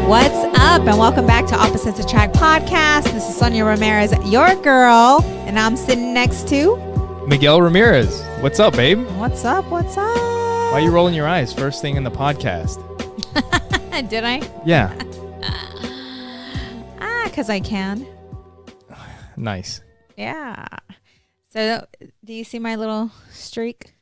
What's up, and welcome back to Opposites Attract podcast. This is Sonja Ramirez, your girl, and I'm sitting next to Miguel Ramirez. What's up, babe? What's up? What's up? Why are you rolling your eyes first thing in the podcast? Did I? Yeah. Because I can. Nice. Yeah. So, do you see my little streak?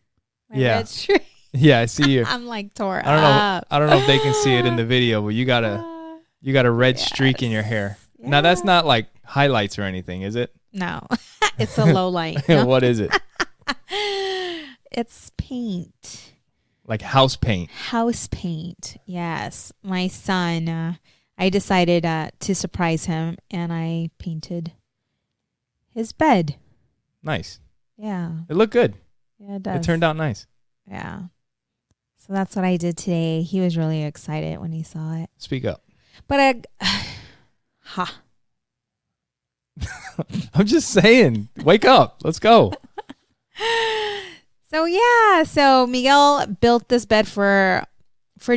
My Yeah. red streak? Yeah, I see you. I'm like tore I up. don't know if they can see it in the video, but you got a red streak in your hair. Yeah. Now that's not like highlights or anything, is it? No, it's a low light. What is it? It's paint. Like house paint. House paint. Yes. My son, I decided to surprise him, and I painted his bed. Nice. Yeah. It looked good. Yeah, it does. It turned out nice. Yeah. So that's what I did today. He was really excited when he saw it. Speak up. But I'm just saying. Wake up. Let's go. So Miguel built this bed for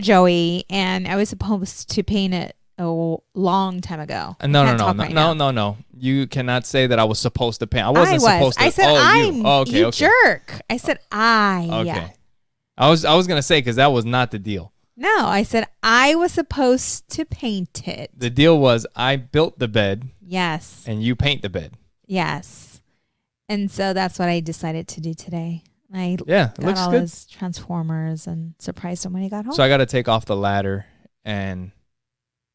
Joey, and I was supposed to paint it a long time ago. No. You cannot say that I was supposed to paint. I wasn't supposed to. I said okay. Jerk. I said Okay. Yeah. I was gonna say, because that was not the deal. No, I said I was supposed to paint it. The deal was I built the bed. Yes. And you paint the bed. Yes. And so that's what I decided to do today. It looks all good. his Transformers and surprised him when he got home. So I got to take off the ladder and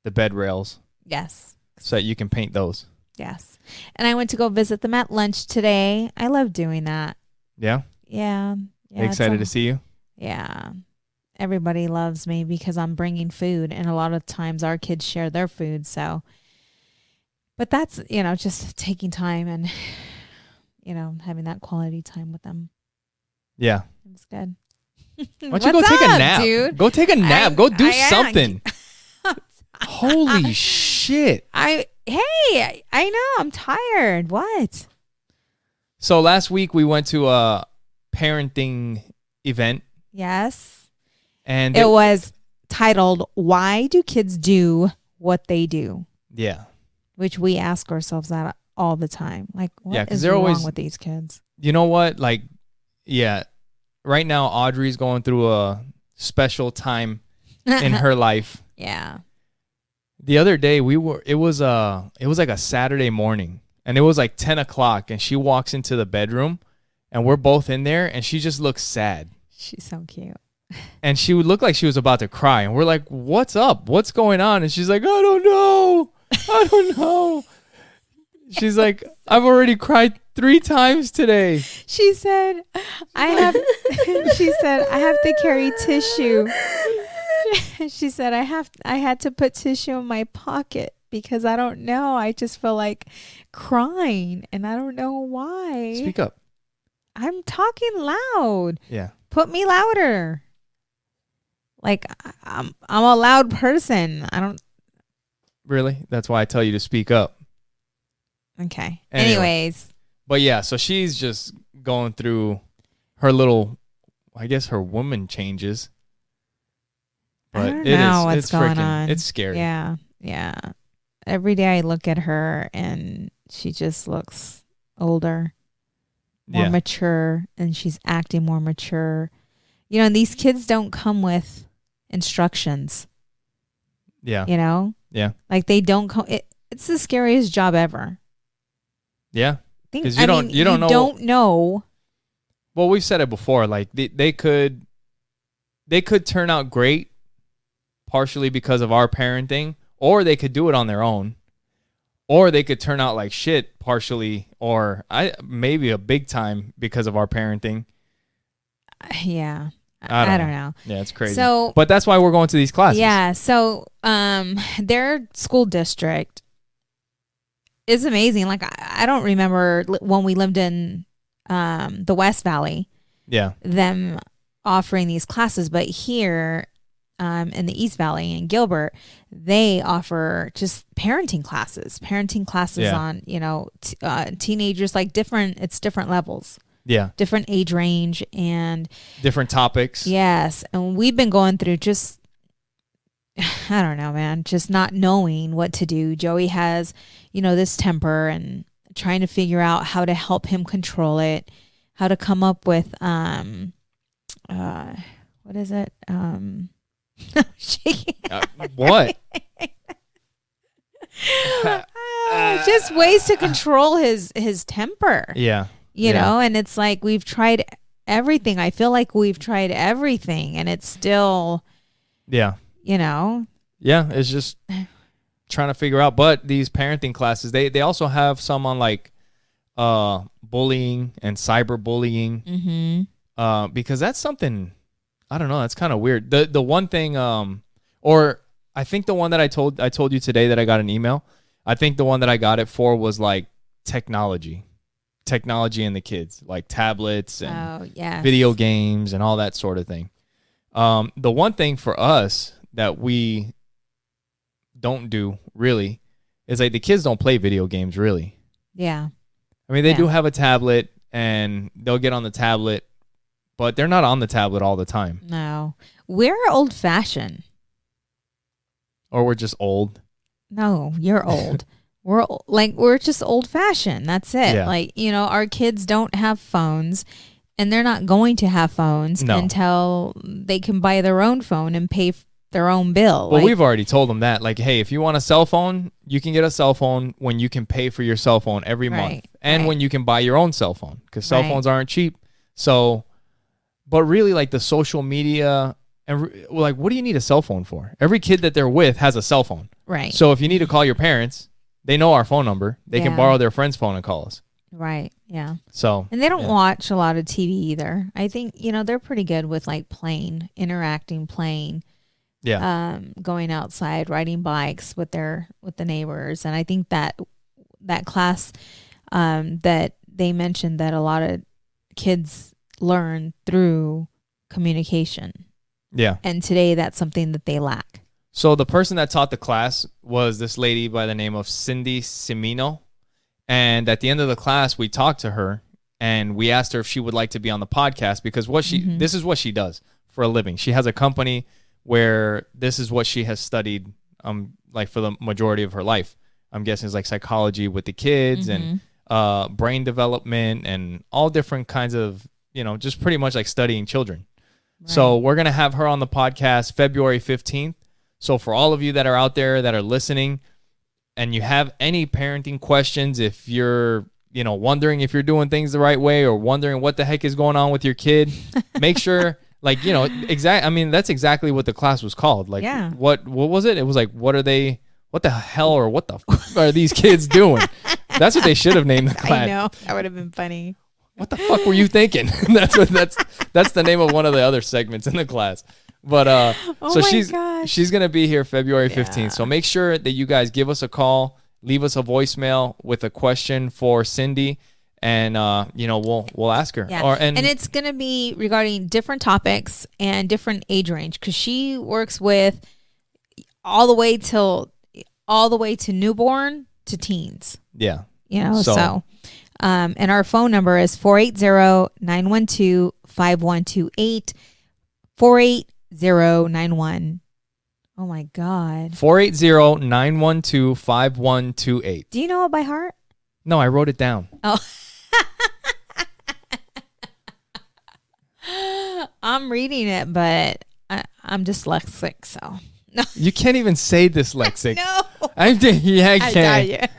the bed rails. Yes. So that you can paint those. Yes. And I went to go visit them at lunch today. I love doing that. Yeah? Yeah. They excited to see you? Yeah. Everybody loves me because I'm bringing food, and a lot of times our kids share their food. So, but that's, just taking time and, having that quality time with them. Yeah. It's good. Why don't you go take a nap? Dude? Go take a nap. Go do something. Holy shit. I know. I'm tired. What? So last week we went to a parenting event. Yes. And it was titled, "Why Do Kids Do What They Do?" Yeah. Which we ask ourselves that all the time. Like, what is wrong with these kids? You know what? Like, yeah. Right now, Audrey's going through a special time in her life. Yeah. The other day, it was like a Saturday morning, and it was like 10 o'clock, and she walks into the bedroom, and we're both in there, and she just looks sad. She's so cute. And she would look like she was about to cry, and we're like, what's up? What's going on? And she's like, I don't know. She's like, I've already cried 3 times today. She said, I have to carry tissue. She said, I had to put tissue in my pocket because I don't know. I just feel like crying, and I don't know why. Speak up. I'm talking loud. Yeah. Put me louder. Like, I'm a loud person. I don't. Really? That's why I tell you to speak up. Okay. Anyway. Anyways. But yeah, so she's just going through her little, I guess, her woman changes. But I don't know what's it's going freaking, on. it's scary. Yeah. Yeah. Every day I look at her and she just looks older, more mature, and she's acting more mature. And these kids don't come with instructions. Yeah. Yeah. Like they don't come. It's the scariest job ever. Yeah. Because you don't know. Well, we've said it before. Like they could turn out great, partially because of our parenting, or they could do it on their own, or they could turn out like shit, partially, or maybe a big time because of our parenting. Yeah. I don't know. Yeah, it's crazy. So, but that's why we're going to these classes. Yeah. So, their school district is amazing. Like, I don't remember when we lived in the West Valley. Yeah. Them offering these classes, but here in the East Valley in Gilbert, they offer just parenting classes on, teenagers, like different levels. Yeah. Different age range and different topics. Yes. And we've been going through just I don't know, man, just not knowing what to do. Joey has, this temper, and trying to figure out how to help him control it, how to come up with, what is it? Shaking. What? Just ways to control his temper. Yeah. You know, and it's like we've tried everything. I feel like we've tried everything, and it's still, Yeah, it's just trying to figure out. But these parenting classes, they also have some on like bullying and cyberbullying. Mm-hmm. Because that's something, I don't know, that's kind of weird. The one thing, or I think the one that I told you today that I got an email, I think the one that I got it for was like technology and the kids, like tablets and video games and all that sort of thing. The one thing for us that we don't do really is like the kids don't play video games really. Yeah. I mean, they do have a tablet and they'll get on the tablet, but they're not on the tablet all the time. No. We're old fashioned. Or we're just old. No, you're old. We're just old fashioned. That's it. Yeah. Like, our kids don't have phones, and they're not going to have phones until they can buy their own phone and pay their own bill. Well, we've already told them that. Like, hey, if you want a cell phone, you can get a cell phone when you can pay for your cell phone every month. And when you can buy your own cell phone, because cell phones aren't cheap. So, but really, like the social media, and like, what do you need a cell phone for? Every kid that they're with has a cell phone. Right. So if you need to call your parents, they know our phone number. They can borrow their friend's phone and call us. Right. Yeah. So. And they don't watch a lot of TV either. I think, they're pretty good with like playing. Yeah. Going outside, riding bikes with the neighbors. And I think that class that they mentioned that a lot of kids learn through communication. Yeah. And today that's something that they lack. So the person that taught the class was this lady by the name of Cindy Cimino. And at the end of the class, we talked to her and we asked her if she would like to be on the podcast, because this is what she does for a living. She has a company where this is what she has studied, like for the majority of her life. I'm guessing it's like psychology with the kids and brain development and all different kinds of, just pretty much like studying children. Right. So we're going to have her on the podcast February 15th. So for all of you that are out there that are listening and you have any parenting questions, if you're, wondering if you're doing things the right way or wondering what the heck is going on with your kid, make sure, like, I mean, that's exactly what the class was called. Like, what was it? It was like, what the hell or what the fuck are these kids doing? That's what they should have named the class. I know. That would have been funny. What the fuck were you thinking? that's the name of one of the other segments in the class. But so she's gonna be here February 15th. So make sure that you guys give us a call, leave us a voicemail with a question for Cindy, and we'll ask her. Yeah. And it's gonna be regarding different topics and different age range, because she works with all the way to newborn to teens. Yeah. So and our phone number is 480-912-5128. 48091. Oh my God. 480-912-5128. Do you know it by heart? No, I wrote it down. Oh. I'm reading it, but I'm dyslexic, so. No. You can't even say dyslexic. No. I can.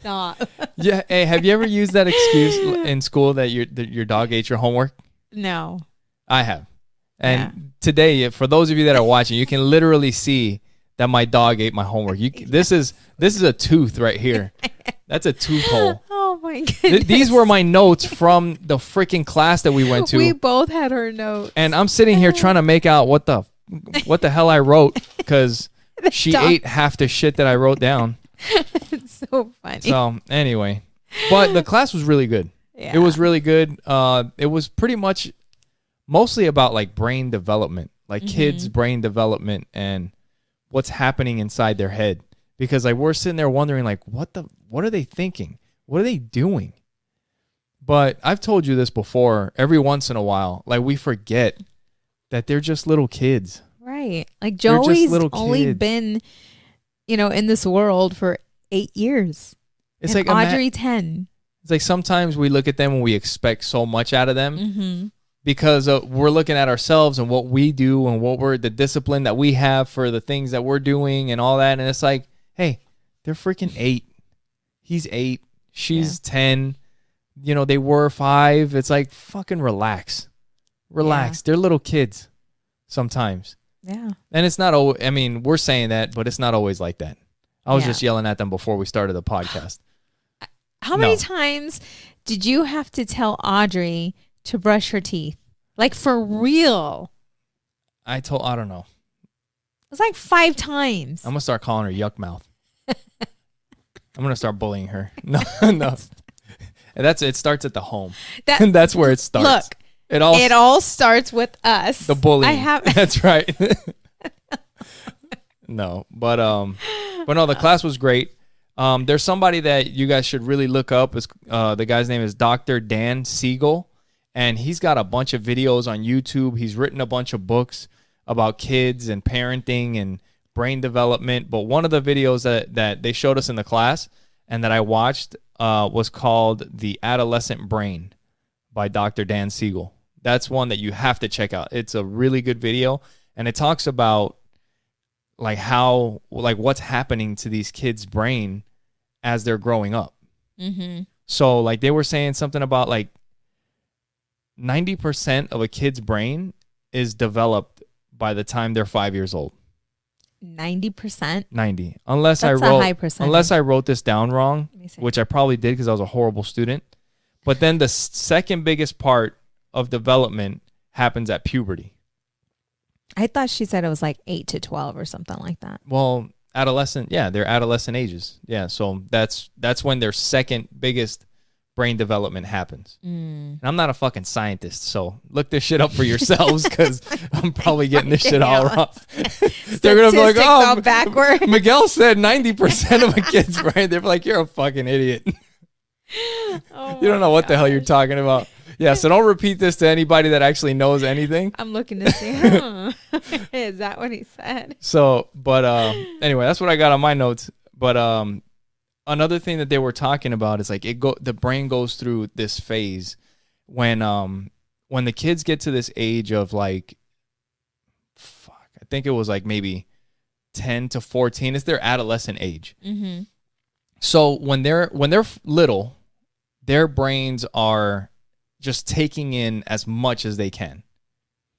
Stop. Yeah. Hey, have you ever used that excuse in school that your dog ate your homework? No. I have. And today, for those of you that are watching, you can literally see that my dog ate my homework. This is a tooth right here. That's a tooth hole. Oh my goodness. These were my notes from the freaking class that we went to. We both had our notes. And I'm sitting here trying to make out what the hell I wrote, because she ate half the shit that I wrote down. It's so funny. So anyway, but the class was really good. Yeah. It was really good. It was pretty much mostly about like brain development, like kids' brain development and what's happening inside their head. Because like we're sitting there wondering like, what are they thinking? What are they doing? But I've told you this before, every once in a while, like we forget that they're just little kids. Right. right. Like They're just Joey's little only kids. been, in this world for 8 years. It's and like Audrey 10. It's like sometimes we look at them and we expect so much out of them. Mm-hmm. Because we're looking at ourselves and what we do and the discipline that we have for the things that we're doing and all that. And it's like, hey, they're freaking 8. He's 8. She's 10. They were 5. It's like, fucking relax. Relax. Yeah. They're little kids sometimes. Yeah. And it's not, we're saying that, but it's not always like that. I was just yelling at them before we started the podcast. How many times did you have to tell Audrey to brush her teeth? Like, for real? I don't know. It was like 5 times. I'm going to start calling her Yuck Mouth. I'm going to start bullying her. No. And it starts at the home. That's where it starts. Look, it all starts with us. The bullying. That's right. No, but no, the class was great. There's somebody that you guys should really look up. The guy's name is Dr. Dan Siegel, and he's got a bunch of videos on YouTube. He's written a bunch of books about kids and parenting and brain development. But one of the videos that they showed us in the class and that I watched was called The Adolescent Brain by Dr. Dan Siegel. That's one that you have to check out. It's a really good video, and it talks about what's happening to these kids' brain as they're growing up. Mm-hmm. So they were saying something about 90% of a kid's brain is developed by the time they're 5 years old. 90%? 90. Unless That's a high percentage. Unless I wrote this down wrong, which I probably did because I was a horrible student. But then the second biggest part of development happens at puberty. I thought she said it was 8 to 12 or something like that. Well, they're adolescent ages. Yeah, so that's when their second biggest brain development happens. And I'm not a fucking scientist, so look this shit up for yourselves because I'm probably getting this shit all wrong. They're going to be like, oh, backward. Miguel said 90% of a kid's brain. They're like, you're a fucking idiot. You don't know what the hell you're talking about. Yeah, so don't repeat this to anybody that actually knows anything. I'm looking to see, is that what he said? So, but anyway, that's what I got on my notes. But another thing that they were talking about is the brain goes through this phase when the kids get to this age of I think it was maybe 10 to 14. It's their adolescent age. Mm-hmm. So when they're little, their brains are just taking in as much as they can.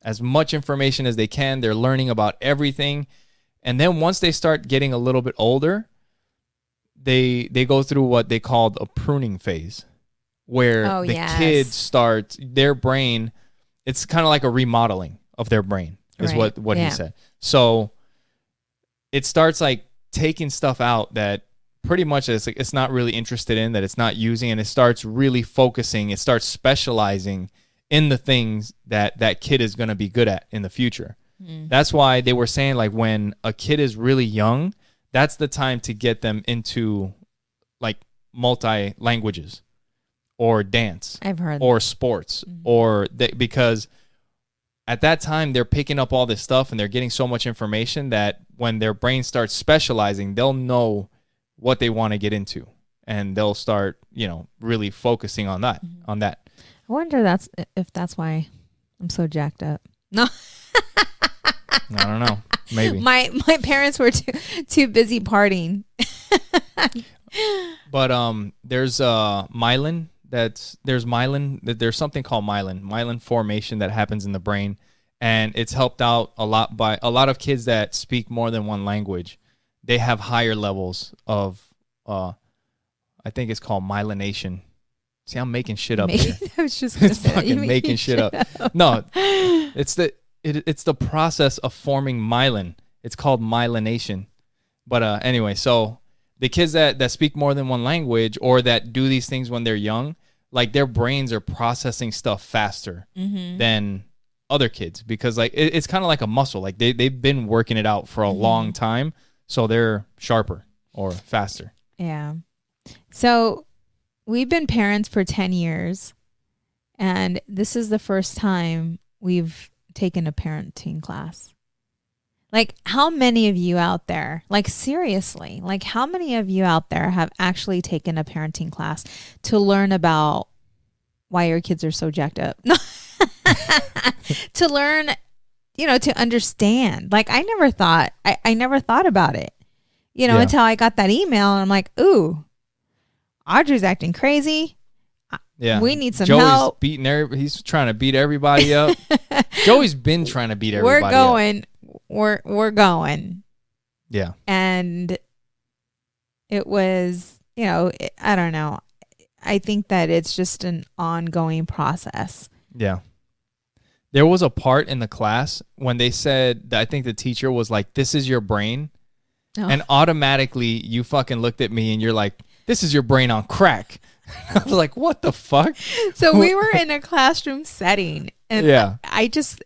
As much information as they can. They're learning about everything. And then once they start getting a little bit older, they go through what they called a pruning phase, where kids start, their brain, it's kind of like a remodeling of their brain, is what he said. So it starts taking stuff out that pretty much it's not really interested in, that it's not using, and it starts really focusing, it starts specializing in the things that kid is going to be good at in the future. That's why they were saying when a kid is really young, that's the time to get them into multi languages or dance. I've heard or sports because at that time they're picking up all this stuff and they're getting so much information that when their brain starts specializing, they'll know what they want to get into, and they'll start, really focusing on that. I wonder if that's why I'm so jacked up. No, I don't know. Maybe my parents were too busy partying. But there's myelin. There's something called myelin formation that happens in the brain, and it's helped out a lot by a lot of kids that speak more than one language. They have higher levels of, I think it's called myelination. See, I'm making shit up here. I was just going to say fucking making shit up. No, it's the process of forming myelin. It's called myelination. But anyway, so the kids that speak more than one language or that do these things when they're young, their brains are processing stuff faster than other kids because it's kind of like a muscle. They've been working it out for a long time. So they're sharper or faster. Yeah. So we've been parents for 10 years, and this is the first time we've taken a parenting class. Like, how many of you out there, like, seriously, like, how many of you out there have actually taken a parenting class to learn about why your kids are so jacked up? To learn, to understand. Like, I never thought about it, until I got that email and I'm like, ooh, Audrey's acting crazy. Yeah. We need some Joey's help. He's trying to beat everybody up. Joey's been trying to beat everybody up. We're going. Yeah. And it was, I don't know. I think that it's just an ongoing process. Yeah. There was a part in the class when they said that I think the teacher was like, this is your brain. Oh. And automatically you fucking looked at me and you're like, this is your brain on crack. I was like, what the fuck? So we were in a classroom setting and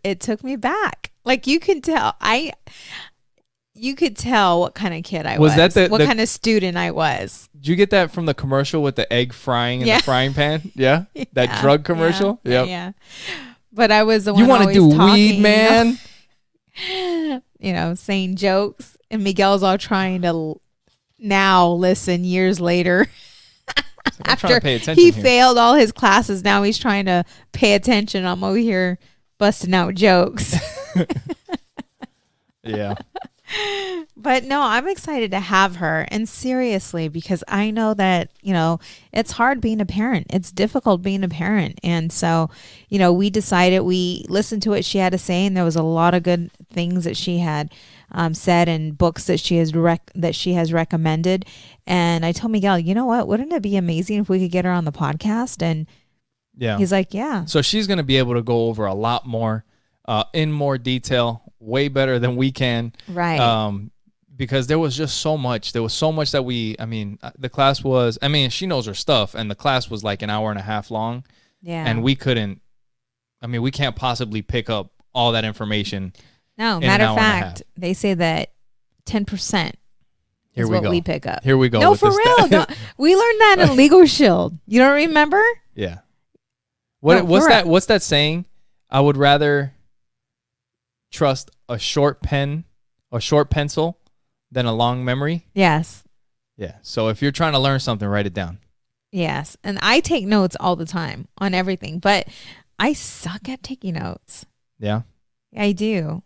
it took me back. Like you could tell what kind of kid I was. What kind of student I was. Did you get that from the commercial with the egg frying in the frying pan? Yeah? That drug commercial? Yeah. But I was the one. You want to do weed, man? Saying jokes. And Miguel's all trying to now listen years later. After he failed all his classes, now he's trying to pay attention. I'm over here busting out jokes. Yeah. But no, I'm excited to have her. And seriously, because I know that, it's hard being a parent. It's difficult being a parent. And so, we decided, we listened to what she had to say, and there was a lot of good things that she had said and books that she has recommended. And I told Miguel, you know what? Wouldn't it be amazing if we could get her on the podcast? And he's like, yeah. So she's going to be able to go over a lot more in more detail, way better than we can. Right. Because there was just so much. There was so much that the class was, she knows her stuff, and the class was like an hour and a half long. Yeah. And we can't possibly pick up all that information. No, matter of fact, they say that 10% is what we pick up. Here we go. No, for real. No, we learned that in Legal Shield. You don't remember? Yeah. What's that saying? I would rather trust a short pencil than a long memory. Yes. Yeah. So if you're trying to learn something, write it down. Yes. And I take notes all the time on everything, but I suck at taking notes. Yeah. I do.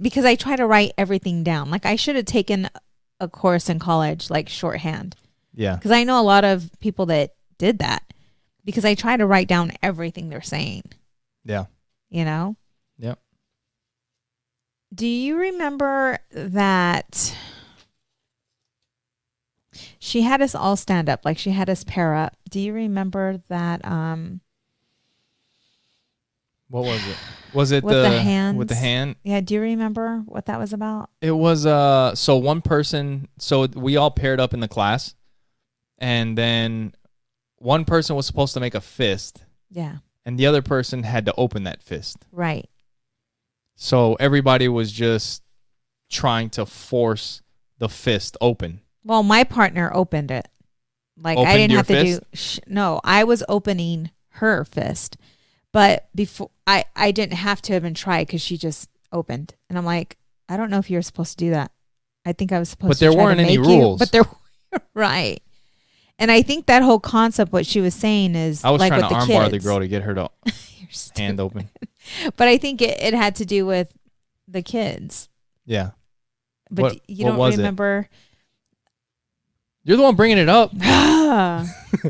Because I try to write everything down. Like I should have taken a course in college, like shorthand. Yeah. Because I know a lot of people that did that because I try to write down everything they're saying. Yeah. Yep. Do you remember that she had us all stand up? Like she had us pair up. Do you remember that? What was it? Was it with the hands? With the hand? Yeah. Do you remember what that was about? It was so one person. So we all paired up in the class, and then one person was supposed to make a fist. Yeah. And the other person had to open that fist. Right. So everybody was just trying to force the fist open. Well, my partner opened it. Like I didn't have to do. No, I was opening her fist. But before I didn't have to even try because she just opened. And I'm like, I don't know if you're supposed to do that. I think I was supposed to try to make you. But there weren't any rules. But there were, right. And I think that whole concept, what she was saying is I was like trying with to the armbar kids. the girl to get her to hand open. But I think it had to do with the kids. Yeah. But you don't remember. You're the one bringing it up.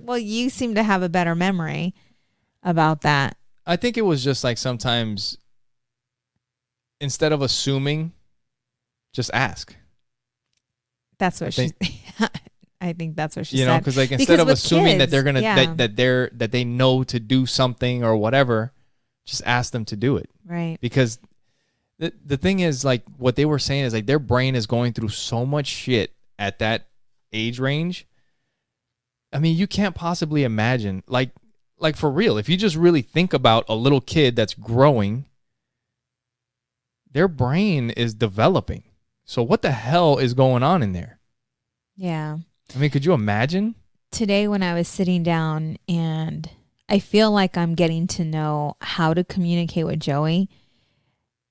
Well, you seem to have a better memory about that. I think it was just like sometimes instead of assuming, just ask. That's what I think that's what she said. You know, because like instead of assuming kids, that they're gonna that they know to do something or whatever, just ask them to do it. Right. Because the thing is, like what they were saying is like their brain is going through so much shit at that age range. I mean, you can't possibly imagine like for real, if you just really think about a little kid that's growing, their brain is developing. So what the hell is going on in there? Yeah. I mean, could you imagine? Today when I was sitting down and I feel like I'm getting to know how to communicate with Joey,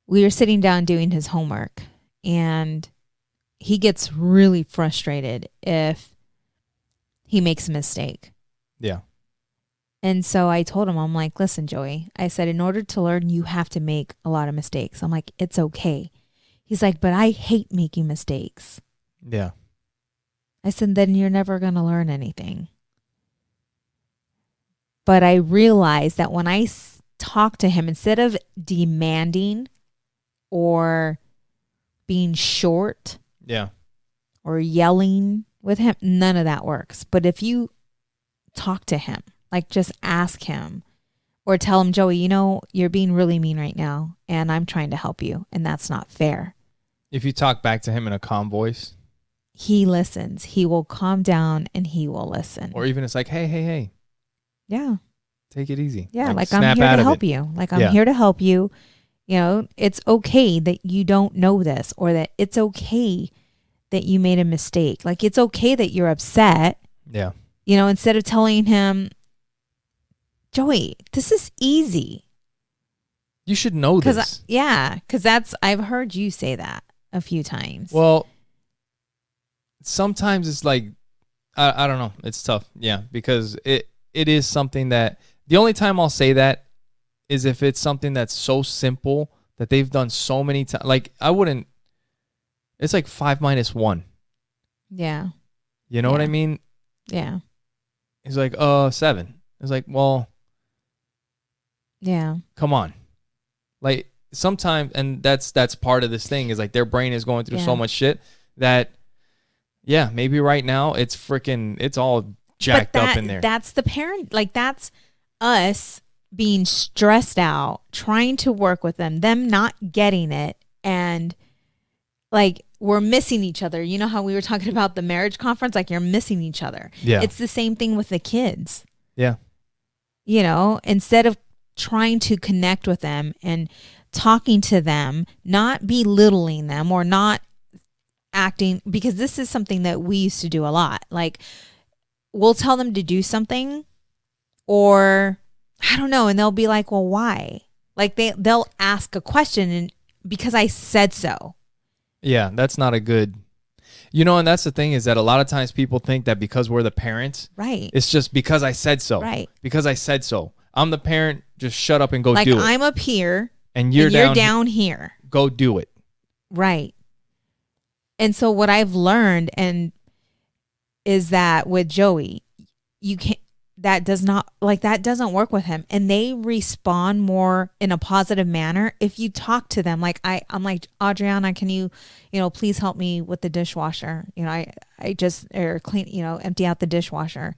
we were sitting down doing his homework. and he gets really frustrated if he makes a mistake. Yeah. And so I told him, I'm like, listen, Joey, I said, in order to learn, you have to make a lot of mistakes. I'm like, it's okay. He's like, but I hate making mistakes. Yeah. I said, then you're never going to learn anything. But I realized that when I talk to him, instead of demanding or being short, yeah, or yelling with him, none of that works. But if you talk to him, like just ask him or tell him, Joey, you know, you're being really mean right now and I'm trying to help you and that's not fair. If you talk back to him in a calm voice, he listens. He will calm down and he will listen. Or even it's like, hey. Yeah. Take it easy. Yeah, like I'm here to help you. Like I'm here to help you. You know, it's okay that you don't know this, or that it's okay that you made a mistake. Like it's okay that you're upset. Yeah. You know, instead of telling him, Joey, this is easy. You should know this. Because I've heard you say that a few times. Well, sometimes it's like, I don't know. It's tough. Yeah, because it is something that, the only time I'll say that is if it's something that's so simple that they've done so many times. Like it's like 5 minus 1. Yeah. You know what I mean? Yeah. He's like, 7. It's like, well, yeah, come on. Like sometimes, and that's part of this thing is like their brain is going through so much shit that, yeah, maybe right now it's all jacked up in there. That's the parent, like that's us being stressed out, trying to work with them not getting it, and like we're missing each other. You know how we were talking about the marriage conference? Like you're missing each other. Yeah. It's the same thing with the kids. Yeah. You know, instead of trying to connect with them and talking to them, not belittling them or not acting, because this is something that we used to do a lot. Like we'll tell them to do something or I don't know. And they'll be like, well, why? Like they'll ask a question and because I said so. Yeah. That's not a good, and that's the thing is that a lot of times people think that because we're the parents, right? It's just because I said so. Right. Because I said so. I'm the parent. Just shut up and go like do it. I'm up here and you're down here. Go do it. Right. And so what I've learned is that with Joey, you can't, that doesn't work with him. And they respond more in a positive manner if you talk to them. Like I'm like, Adriana, can you please help me with the dishwasher? I just, or clean, empty out the dishwasher.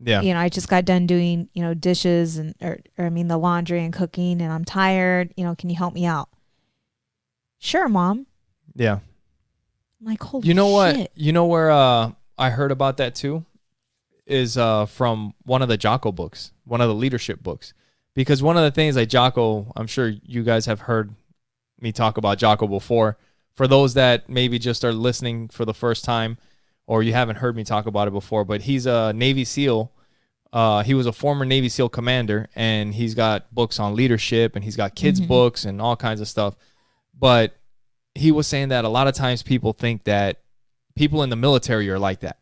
Yeah. I just got done doing, dishes and, or the laundry and cooking and I'm tired, can you help me out? Sure, Mom. Yeah. I'm like, holy shit. What? You know where I heard about that too? Is from one of the Jocko books, one of the leadership books. Because one of the things like Jocko, I'm sure you guys have heard me talk about Jocko before. For those that maybe just are listening for the first time, or you haven't heard me talk about it before, but he's a Navy SEAL. He was a former Navy SEAL commander, and he's got books on leadership, and he's got kids' books and all kinds of stuff. But he was saying that a lot of times people think that people in the military are like that.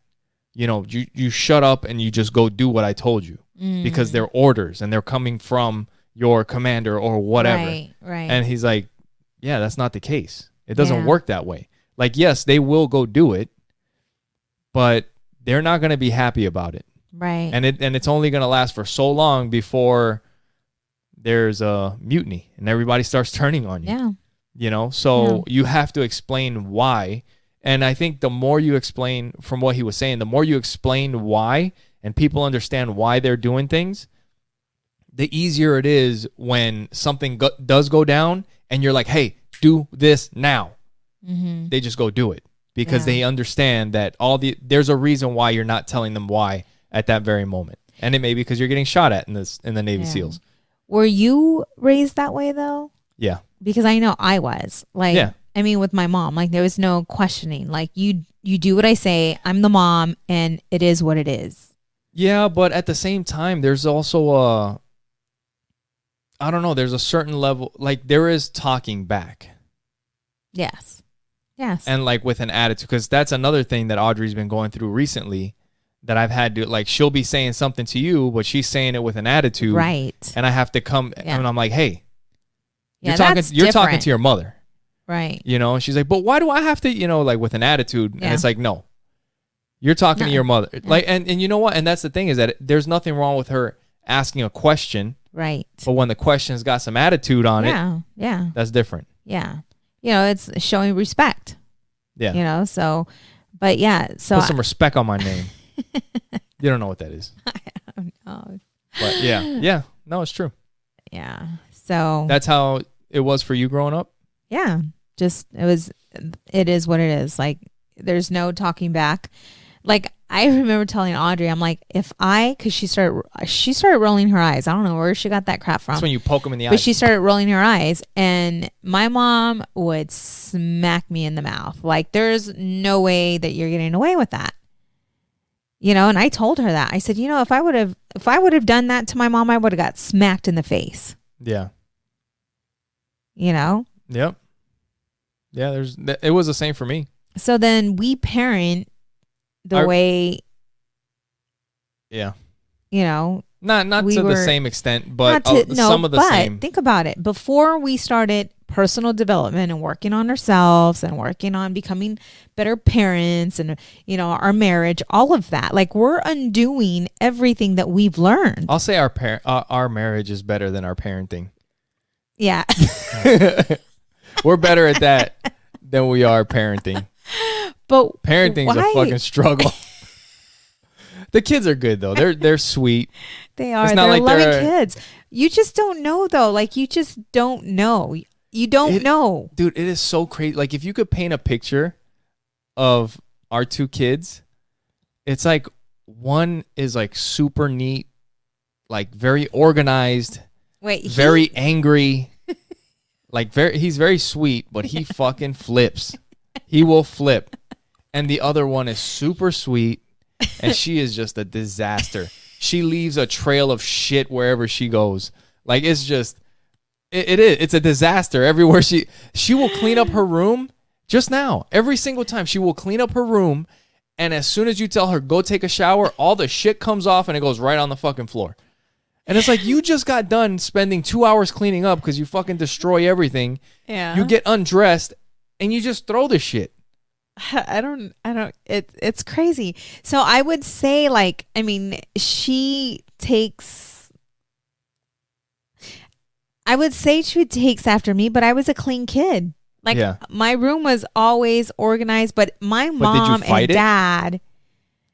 You shut up and you just go do what I told you because they're orders and they're coming from your commander or whatever. Right. And he's like, yeah, that's not the case. It doesn't work that way. Like, yes, they will go do it, but they're not going to be happy about it. Right. And it's only going to last for so long before there's a mutiny and everybody starts turning on you. Yeah. So you have to explain why. And I think the more you explain, from what he was saying, the more you explain why and people understand why they're doing things, the easier it is when something does go down and you're like, hey, do this now. They just go do it because they understand that there's a reason why you're not telling them why at that very moment. And it may be because you're getting shot at in the Navy SEALs. Were you raised that way though? Yeah. Because I know I was. Like, with my mom, like there was no questioning. Like you do what I say. I'm the mom and it is what it is. Yeah, but at the same time, there's also there's a certain level, like there is talking back. Yes. Yes. And like with an attitude, because that's another thing that Audrey's been going through recently that I've had to, like, she'll be saying something to you, but she's saying it with an attitude. Right. And I have to come and I'm like, hey, Yeah, you're talking to your mother. Right. You know, and she's like, but why do I have to, like with an attitude? And it's like, no, you're talking to your mother. Yeah. Like, and you know what? And that's the thing is that there's nothing wrong with her asking a question. Right. But when the question's got some attitude on it. Yeah. That's different. Yeah. It's showing respect. Yeah. So, but yeah. So put some respect on my name. You don't know what that is. I don't know. But yeah. No, it's true. Yeah. So that's how it was for you growing up? Yeah. It is what it is. Like, there's no talking back. Like, I remember telling Audrey, I'm like, because she started rolling her eyes. I don't know where she got that crap from. That's when you poke them in the eye. But she started rolling her eyes, and my mom would smack me in the mouth. Like, there's no way that you're getting away with that. And I told her that. I said, if I would have done that to my mom, I would have got smacked in the face. Yeah. Yep. Yeah, it was the same for me. So then we parent the way. Yeah. Not to the same extent, but some of the same. Think about it. Before we started personal development and working on ourselves and working on becoming better parents and, our marriage, all of that, like, we're undoing everything that we've learned. I'll say our marriage is better than our parenting. Yeah. We're better at that than we are parenting. But parenting's a fucking struggle. The kids are good though. They're sweet. They are. They're like loving kids. You just don't know though. Like, you just don't know. You don't know. Dude, it is so crazy. Like, if you could paint a picture of our two kids, it's like one is like super neat, like very organized, very angry. Like, he's very sweet, but he fucking flips. He will flip. And the other one is super sweet, and she is just a disaster. She leaves a trail of shit wherever she goes. Like, it's just, it is. It's a disaster everywhere. She will clean up her room just now. Every single time she will clean up her room, and as soon as you tell her, go take a shower, all the shit comes off and it goes right on the fucking floor. And it's like, you just got done spending 2 hours cleaning up because you fucking destroy everything. Yeah. You get undressed and you just throw the shit. It's crazy. So I would say, like, she takes after me, but I was a clean kid. Like, my room was always organized, but my mom and dad.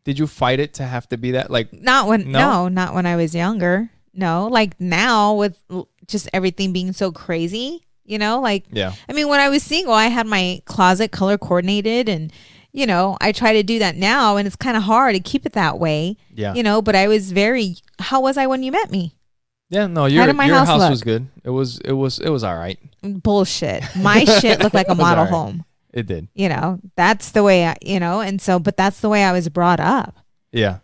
Did you fight it to have to be that? Like, not when I was younger. No, like now with just everything being so crazy, when I was single, I had my closet color coordinated, and, I try to do that now, and it's kind of hard to keep it that way. Yeah. But I was how was I when you met me? Yeah, no, your house was good. It was all right. Bullshit. My shit looked like a model home. It did. That's the way but that's the way I was brought up. Yeah.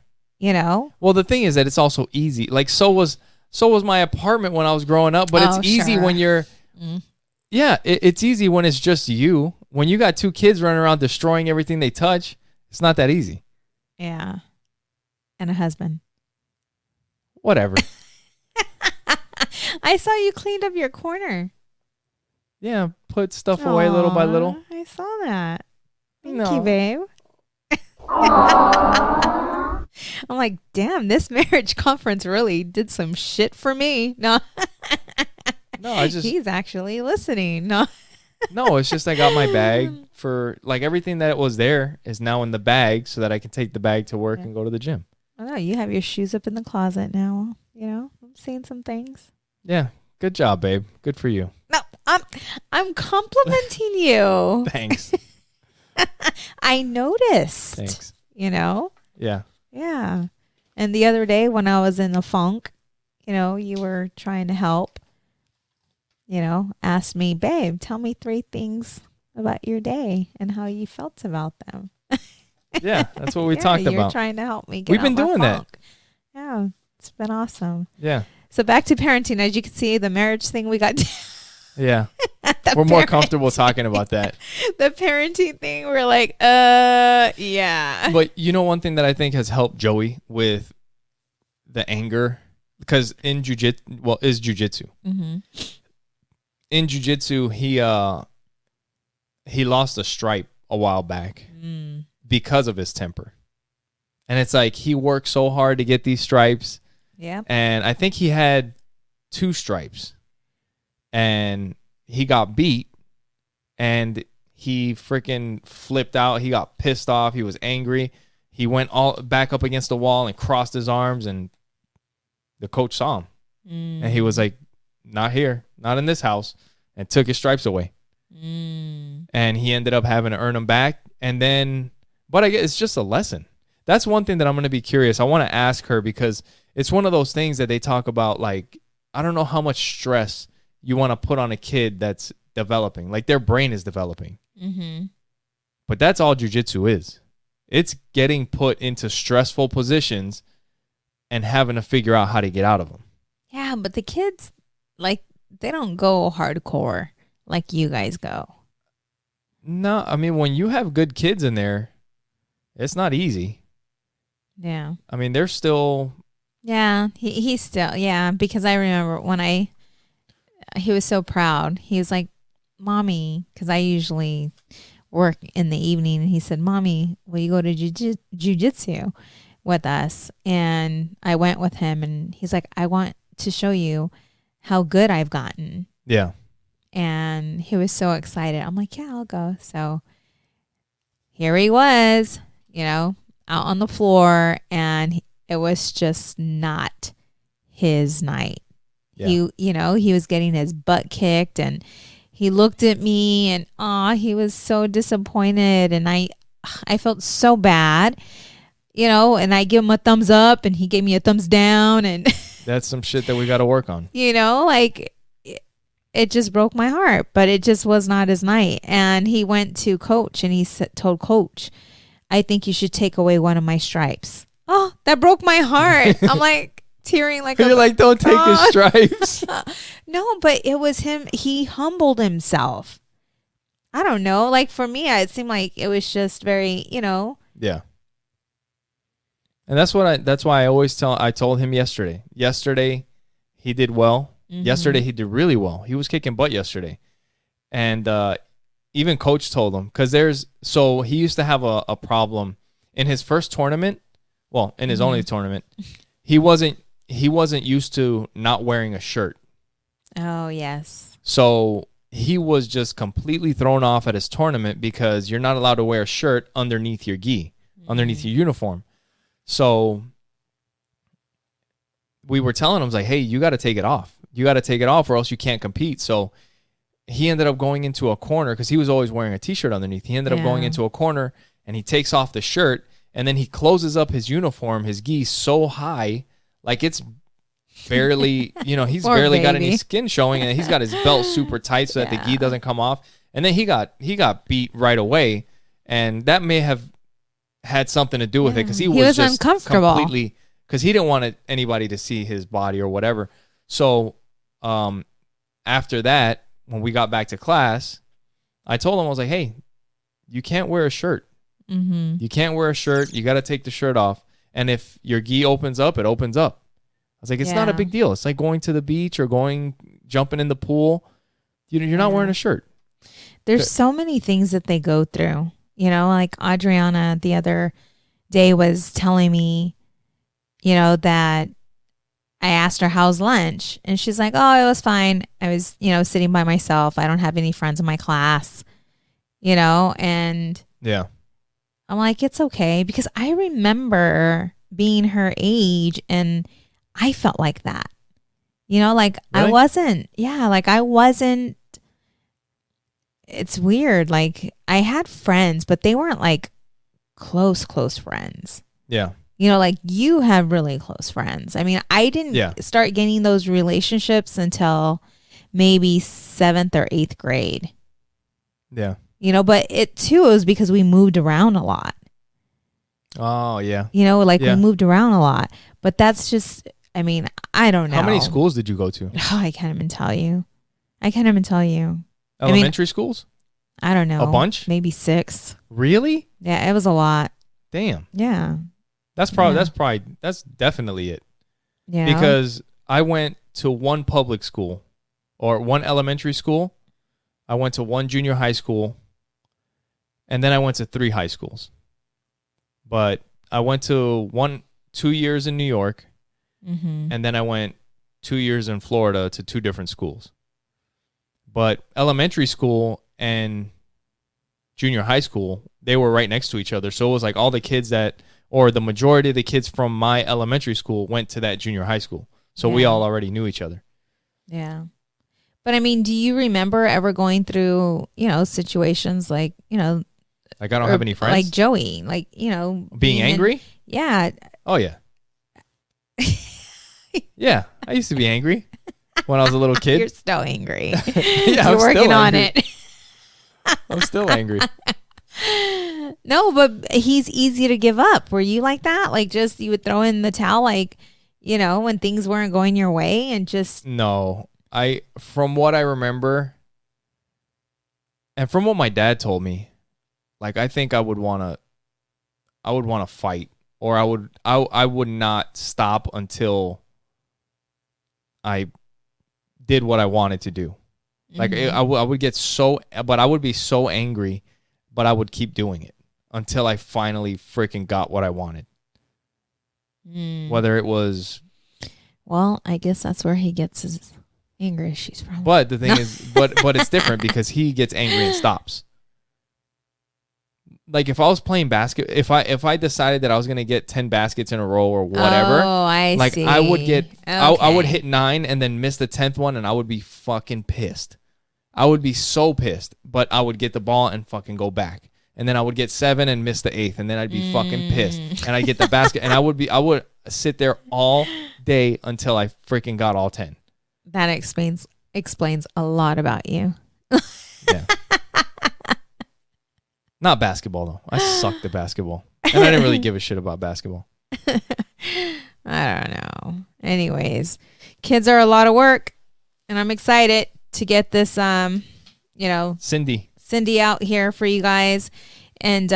Well, the thing is that it's also easy. Like, so was my apartment when I was growing up, but it's easy when you're it's easy when it's just you. When you got two kids running around destroying everything they touch, it's not that easy. Yeah. And a husband. Whatever. I saw you cleaned up your corner. Yeah, put stuff away little by little. I saw that. Thank you, babe. I'm like, damn, this marriage conference really did some shit for me. No, he's actually listening. No, it's just I got my bag for, like, everything that was there is now in the bag so that I can take the bag to work and go to the gym. I know you have your shoes up in the closet now. I'm seeing some things. Yeah, good job, babe. Good for you. No, I'm complimenting you. Thanks. I noticed. Thanks. Yeah. Yeah. And the other day when I was in a funk, you were trying to help, asked me, babe, tell me 3 things about your day and how you felt about them. Yeah, that's what we talked about. You're trying to help me get We've been doing that. Yeah, it's been awesome. Yeah. So back to parenting. As you can see, the marriage thing we got. Yeah. We're more comfortable talking about that. The parenting thing, we're like, yeah. But you know, one thing that I think has helped Joey with the anger, because in jujitsu. Mm-hmm. In jujitsu, he lost a stripe a while back because of his temper. And it's like he worked so hard to get these stripes. Yeah. And I think he had 2 stripes. And he got beat. And he freaking flipped out. He got pissed off. He was angry. He went all back up against the wall and crossed his arms. And the coach saw him. And he was like, not here. Not in this house. And took his stripes away. And he ended up having to earn them back. And then, but I guess it's just a lesson. That's one thing that I'm going to be curious. I want to ask her because it's one of those things that they talk about. Like, I don't know how much stress you want to put on a kid that's developing. Like, their brain is developing. Mm-hmm. But that's all jiu-jitsu is. It's getting put into stressful positions and having to figure out how to get out of them. Yeah, but the kids, like, they don't go hardcore like you guys go. No, I mean, when you have good kids in there, it's not easy. Yeah. I mean, they're still... Yeah, he's still... Yeah, because I remember when he was so proud. He was like, Mommy, because I usually work in the evening, and he said, Mommy, will you go to jiu-jitsu with us? And I went with him, and he's like, I want to show you how good I've gotten. Yeah. And he was so excited. I'm like, yeah, I'll go. So here he was, out on the floor, and it was just not his night. Yeah. He was getting his butt kicked, and he looked at me, and he was so disappointed, and I felt so bad, and I give him a thumbs up, and he gave me a thumbs down, and that's some shit that we got to work on. Like, it just broke my heart, but it just was not his night. And he went to coach, and he told coach, I think you should take away one of my stripes. Oh, that broke my heart. I'm like tearing like you're like, don't take his stripes. No, but it was him. He humbled himself. I don't know. Like, for me, it seemed like it was just very, Yeah. And that's why I told him yesterday. Yesterday, he did well. Mm-hmm. Yesterday, he did really well. He was kicking butt yesterday. And even coach told him, because he used to have a problem in his first tournament. Well, in his only tournament, he wasn't used to not wearing a shirt. Oh, yes. So he was just completely thrown off at his tournament because you're not allowed to wear a shirt underneath your gi, underneath your uniform. So we were telling him, like, hey, you got to take it off. You got to take it off or else you can't compete. So he ended up going into a corner because he was always wearing a T-shirt underneath. He ended up going into a corner, and he takes off the shirt, and then he closes up his uniform, his gi, so high, like it's barely, he's barely got any skin showing, and he's got his belt super tight so that the gi doesn't come off. And then he got beat right away, and that may have had something to do with it because he was just uncomfortable completely, because he didn't want anybody to see his body or whatever. So after that, when we got back to class, I told him, I was like, hey, you can't wear a shirt. Mm-hmm. You can't wear a shirt. You got to take the shirt off. And if your gi opens up, it opens up. I was like, it's not a big deal. It's like going to the beach or jumping in the pool. You're not wearing a shirt. There's so many things that they go through. Like Adriana the other day was telling me, that I asked her, how's lunch? And she's like, oh, it was fine. I was, sitting by myself. I don't have any friends in my class, and yeah. I'm like, it's okay. Because I remember being her age and I felt like that, like really? I wasn't, it's weird. Like, I had friends, but they weren't like close friends. Yeah. Like, you have really close friends. I mean, I didn't start getting those relationships until maybe 7th or 8th grade. Yeah. But it too was because we moved around a lot. Oh, yeah. We moved around a lot. But that's just, I mean, I don't know. How many schools did you go to? Oh, I can't even tell you. I can't even tell you. Elementary schools? I don't know. A bunch? Maybe 6. Really? Yeah, it was a lot. Damn. Yeah. That's definitely it. Yeah. Because I went to one public school or one elementary school. I went to one junior high school. And then I went to 3 high schools. But I went to 2 years in New York. And then I went 2 years in Florida to 2 different schools. But elementary school and junior high school, they were right next to each other. So it was like all the kids or the majority of the kids from my elementary school went to that junior high school. So we all already knew each other. Yeah. But I mean, do you remember ever going through, situations like, like I don't have any friends? Like Joey, like, being angry? Yeah. Oh, yeah. Yeah. I used to be angry when I was a little kid. You're still angry. Yeah, You're working on it. I'm still angry. No, but he's easy to give up. Were you like that? Like just you would throw in the towel like, when things weren't going your way and just... No. From what I remember and from what my dad told me, like I think I would want to fight, or I would not stop until I did what I wanted to do. Like I would get but I would be so angry, but I would keep doing it until I finally freaking got what I wanted. Whether it was... Well, I guess that's where he gets his anger issues from. But the thing is, but it's different because he gets angry and stops. Like if I was playing basket, if I decided that I was gonna get 10 baskets in a row or whatever, see. I would get, I would hit 9 and then miss the 10th one, and I would be fucking pissed. I would be so pissed, but I would get the ball and fucking go back, and then I would get 7 and miss the 8th, and then I'd be fucking pissed, and I'd get the basket, and I would sit there all day until I freaking got all 10. That explains a lot about you. Yeah. Not basketball, though. I sucked at basketball. And I didn't really give a shit about basketball. I don't know. Anyways, kids are a lot of work. And I'm excited to get this, Cindy out here for you guys. And,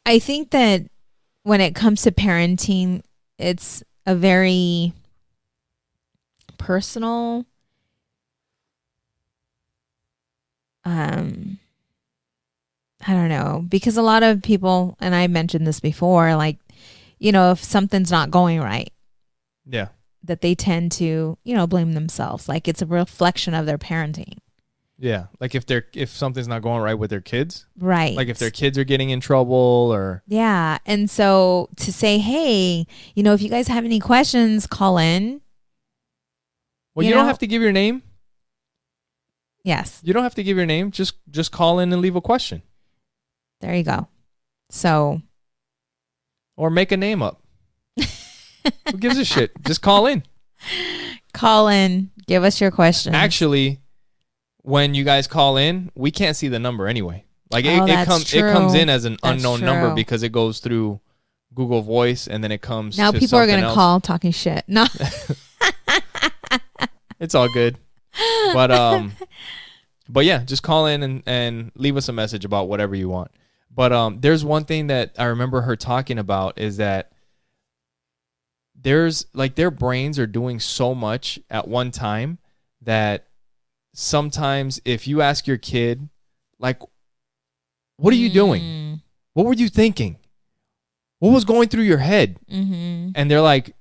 I think that when it comes to parenting, it's a very personal... I don't know, because a lot of people, and I mentioned this before, like, if something's not going right, yeah, that they tend to, blame themselves. Like it's a reflection of their parenting. Yeah. Like if something's not going right with their kids. Right. Like if their kids are getting in trouble or. Yeah. And so to say, hey, if you guys have any questions, call in. Well, you don't have to give your name. Yes. You don't have to give your name. Just call in and leave a question. There you go. So. Or make a name up. Who gives a shit? Just call in. Call in. Give us your questions. Actually, when you guys call in, we can't see the number anyway. Like it comes in as an unknown number because it goes through Google Voice and then it comes. Now to people are going to else. call talking shit. No. It's all good. But yeah, just call in and leave us a message about whatever you want. But there's one thing that I remember her talking about is that there's like their brains are doing so much at one time that sometimes if you ask your kid, like, what are you doing? What were you thinking? What was going through your head? Mm-hmm. And they're like,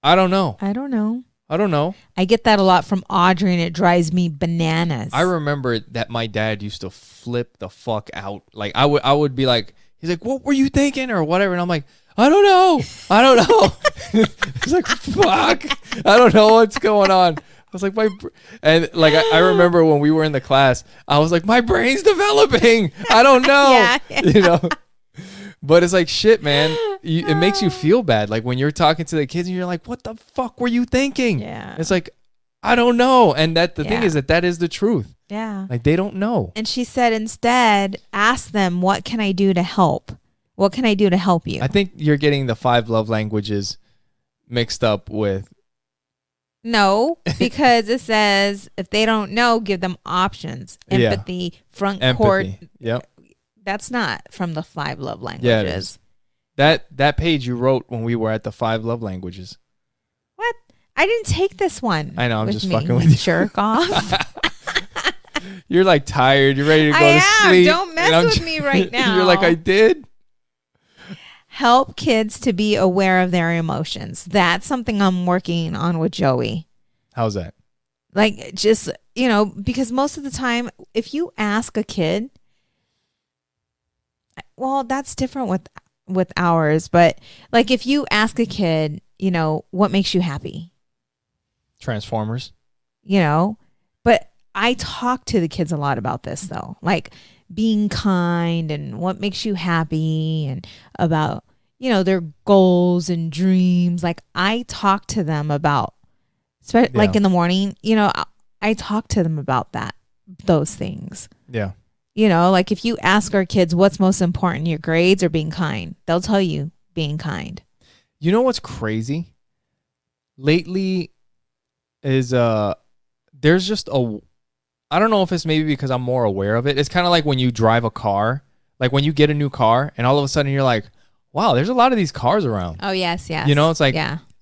I don't know. I get that a lot from Audrey, and it drives me bananas. I remember that my dad used to flip the fuck out. Like I would be like, he's like, what were you thinking or whatever? And I'm like, I don't know. He's like, fuck. I don't know what's going on. I was like, and like I remember when we were in the class, I was like, my brain's developing. I don't know. Yeah. But it's like, shit, man. It makes you feel bad. Like when you're talking to the kids and you're like, what the fuck were you thinking? Yeah. It's like, I don't know. And the thing is that is the truth. Yeah. Like they don't know. And she said, instead, ask them, what can I do to help? What can I do to help you? I think you're getting the 5 love languages mixed up with. No, because it says if they don't know, give them options. Empathy, front court. Yep. That's not from the 5 love languages. Yeah, it is. That page you wrote when we were at the 5 love languages. What? I didn't take this one. I know. I'm just fucking with you. Jerk off. You're like tired. You're ready to go to sleep. Don't mess with me right now. You're like, I did. Help kids to be aware of their emotions. That's something I'm working on with Joey. How's that? Like, just, because most of the time, if you ask a kid, well, that's different with ours, but like if you ask a kid, what makes you happy? Transformers. But I talk to the kids a lot about this though, like being kind and what makes you happy and about, their goals and dreams. Like I talk to them about, like in the morning, I talk to them about those things. Yeah. Like if you ask our kids what's most important, your grades or being kind, they'll tell you being kind. You know what's crazy? Lately is there's just I don't know if it's maybe because I'm more aware of it. It's kind of like when you drive a car, like when you get a new car and all of a sudden you're like, wow, there's a lot of these cars around. Oh, yes. It's like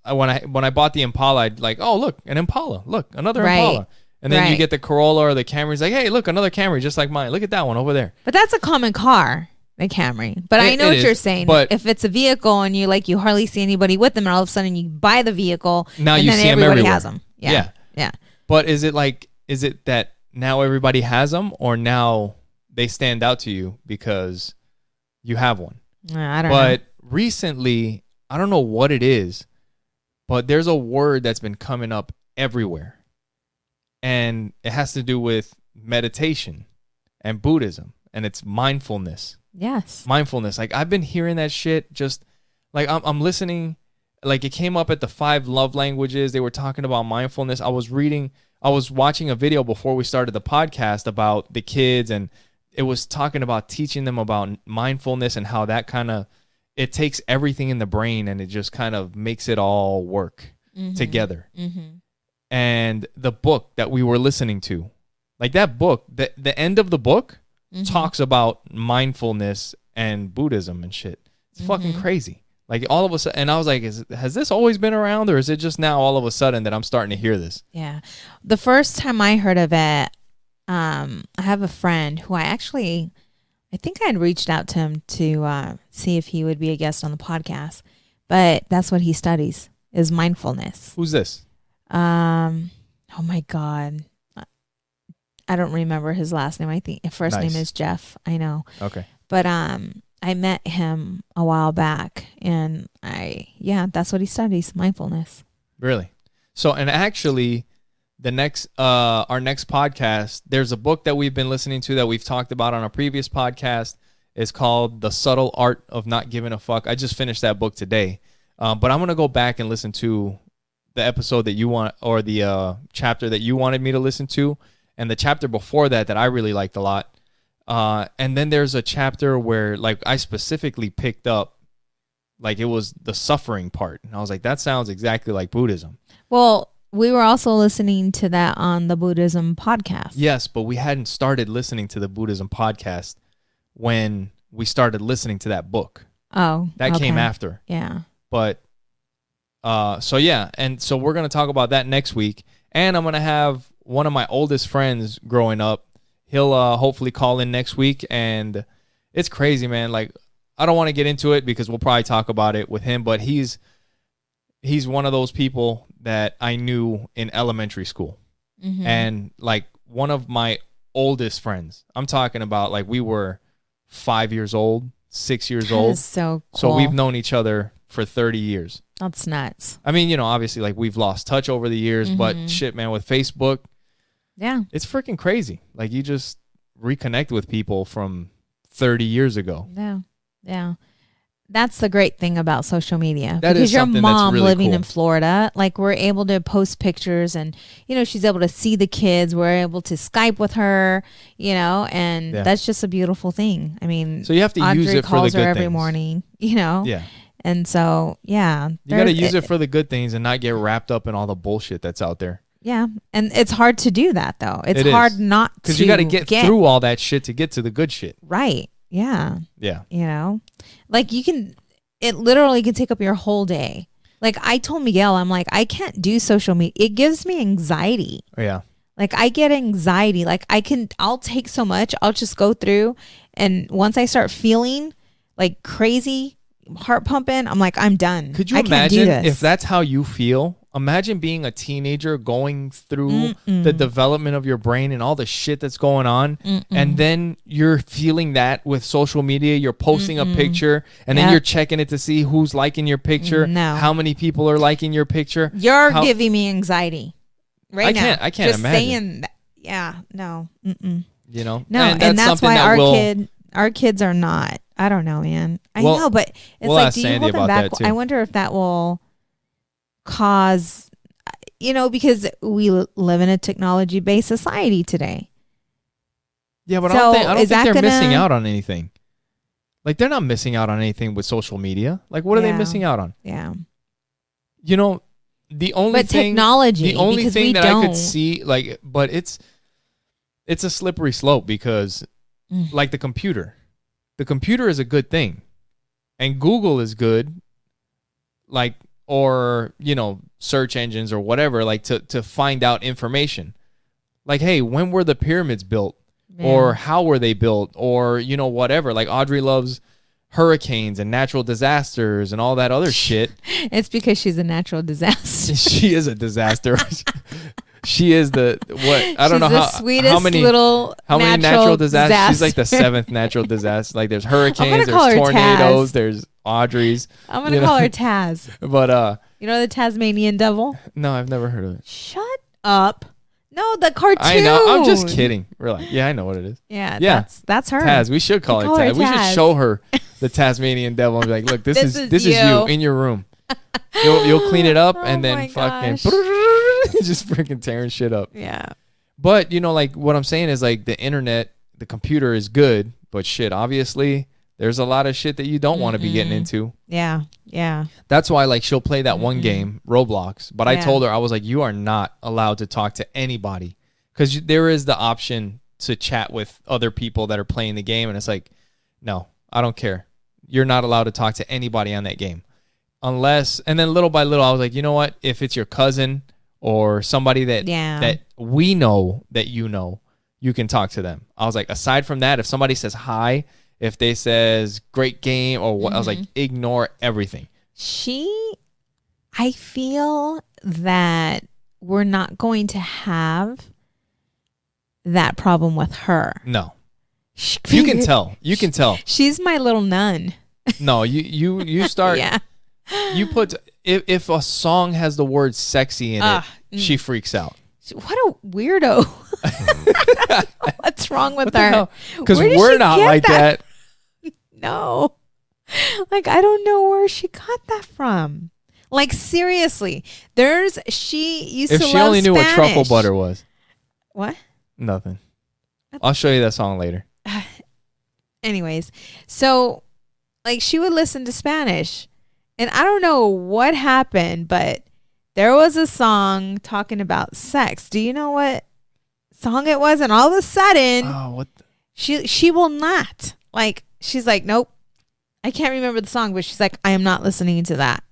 when I bought the Impala, I'd like, oh, look, an Impala. Look, another Impala. And then you get the Corolla or the Camry. It's like, hey, look, another Camry just like mine. Look at that one over there. But that's a common car, the Camry. But I know what you're saying. But if it's a vehicle and you hardly see anybody with them and all of a sudden you buy the vehicle now and you then see everybody them everywhere. Has them. Yeah. But is it that now everybody has them or now they stand out to you because you have one? I don't know. But recently, I don't know what it is, but there's a word that's been coming up everywhere. And it has to do with meditation and Buddhism. And it's mindfulness. Yes. Mindfulness. Like I've been hearing that shit just like I'm listening. Like it came up at the 5 love languages. They were talking about mindfulness. I was watching a video before we started the podcast about the kids. And it was talking about teaching them about mindfulness and how that kind of, it takes everything in the brain and it just kind of makes it all work together. Mm-hmm. And the book that we were listening to, like that book, the end of the book talks about mindfulness and Buddhism and shit. It's fucking crazy. Like all of a sudden, and I was like, has this always been around or is it just now all of a sudden that I'm starting to hear this? Yeah. The first time I heard of it, I have a friend who I think I had reached out to him to see if he would be a guest on the podcast, but that's what he studies is mindfulness. Who's this? Oh my God. I don't remember his last name. I think his first name is Jeff. I know. Okay. But I met him a while back and that's what he studies, mindfulness. Really? So, and actually our next podcast, there's a book that we've been listening to that we've talked about on a previous podcast. It's called The Subtle Art of Not Giving a Fuck. I just finished that book today. But I'm going to go back and listen to the episode that you want, or the chapter that you wanted me to listen to, and the chapter before that I really liked a lot. And then there's a chapter where like I specifically picked up, like it was the suffering part, and I was like, that sounds exactly like Buddhism. Well, we were also listening to that on the Buddhism podcast. Yes, but we hadn't started listening to the Buddhism podcast when we started listening to that book. Oh, that came after. Yeah, but. So yeah, and so we're going to talk about that next week, and I'm going to have one of my oldest friends growing up. He'll hopefully call in next week, and it's crazy, man. Like, I don't want to get into it because we'll probably talk about it with him, but he's one of those people that I knew in elementary school, and like one of my oldest friends. I'm talking about like we were 5 years old, 6 years old. That is so cool. So we've known each other for 30 years. That's nuts. I mean, obviously, like we've lost touch over the years, but shit, man, with Facebook, it's freaking crazy. Like you just reconnect with people from 30 years ago. Yeah. That's the great thing about social media. That because is your something mom that's really living cool. in Florida, like we're able to post pictures and, she's able to see the kids. We're able to Skype with her, and that's just a beautiful thing. I mean, so you have to Audrey use it for the calls good her every things. morning, Yeah. And so, yeah. You got to use it for the good things and not get wrapped up in all the bullshit that's out there. Yeah. And it's hard to do that, though. It's hard not to. Because you got to get through all that shit to get to the good shit. Right. Yeah. Yeah. You know, like it literally can take up your whole day. Like I told Miguel, I'm like, I can't do social media. It gives me anxiety. Yeah. Like I get anxiety. Like I'll take so much. I'll just go through. And once I start feeling like crazy, heart pumping, I'm like, I'm done. Could you imagine if that's how you feel? Imagine being a teenager going through the development of your brain and all the shit that's going on. And then you're feeling that with social media. You're posting a picture and then you're checking it to see who's liking your picture. No. How many people are liking your picture. You're giving me anxiety right now. I can't just imagine. Saying that. Yeah. No. You know? No. And that's why our kids are not. I don't know, man. I know, but it's like, do you hold them back? I wonder if that will cause, because we live in a technology-based society today. Yeah, but I don't think they're missing out on anything. Like, they're not missing out on anything with social media. Like, what are they missing out on? Yeah. The only thing that I could see, like, but it's a slippery slope because, like, the computer is a good thing, and Google is good, like, or search engines or whatever, like to find out information, like, hey, when were the pyramids built, or how were they built, or whatever. Like Audrey loves hurricanes and natural disasters and all that other shit. It's because she's a natural disaster. She is a disaster. She is the what? I don't know how many natural disasters. She's like the 7th natural disaster. Like there's hurricanes, there's tornadoes, there's Audrey's. I'm gonna call her Taz. But the Tasmanian devil? No, I've never heard of it. Shut up. No, the cartoon. I know. I'm just kidding. Really? Yeah, I know what it is. Yeah. That's her. Taz. We should call her Taz. We should show her the Tasmanian devil and be like, look, this is you in your room. You'll clean it up and then fucking just freaking tearing shit up. Yeah. But like what I'm saying is like the internet, the computer is good, but shit, obviously there's a lot of shit that you don't want to be getting into. Yeah. Yeah. That's why like she'll play that one game, Roblox. But I told her, I was like, you are not allowed to talk to anybody, because there is the option to chat with other people that are playing the game. And it's like, no, I don't care. You're not allowed to talk to anybody on that game. Unless, and then little by little, I was like, you know what? If it's your cousin or somebody that we know that you can talk to them. I was like, aside from that, if somebody says hi, if they says great game or what, I was like, ignore everything. I feel that we're not going to have that problem with her. No. You can tell. You can tell. She's my little nun. No, you start. Yeah. You put if a song has the word sexy in it, she freaks out. What a weirdo. What's wrong with her? Because we're not like that. No. Like, I don't know where she got that from. Like, seriously. She used to love Spanish. If she only knew what truffle butter was. What? Nothing. I'll show you that song later. Anyways, so, like, she would listen to Spanish. And I don't know what happened, but there was a song talking about sex. Do you know what song it was? And all of a sudden, she will not. Like, she's like, nope. I can't remember the song, but she's like, I am not listening to that.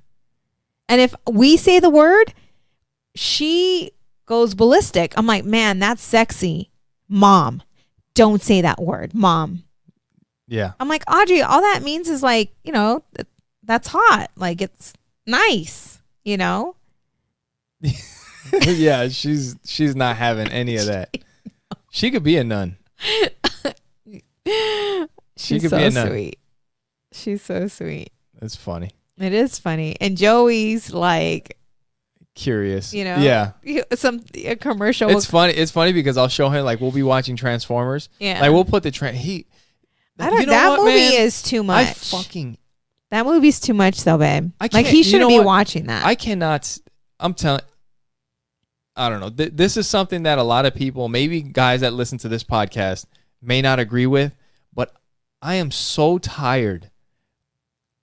And if we say the word, she goes ballistic. I'm like, man, that's sexy. Mom, don't say that word. Mom. Yeah. I'm like, Audrey, all that means is like, that's hot. Like, it's nice, Yeah, she's not having any of that. She could be a nun. She's so sweet. She's so sweet. It's funny. It is funny. And Joey's like curious. Yeah. A commercial. It's funny. It's funny because I'll show him, like, we'll be watching Transformers. Yeah. Like, we'll put the that movie is too much. That movie's too much though, babe. Like, he shouldn't be watching that. I cannot. I'm telling. I don't know. This is something that a lot of people, maybe guys that listen to this podcast, may not agree with, but I am so tired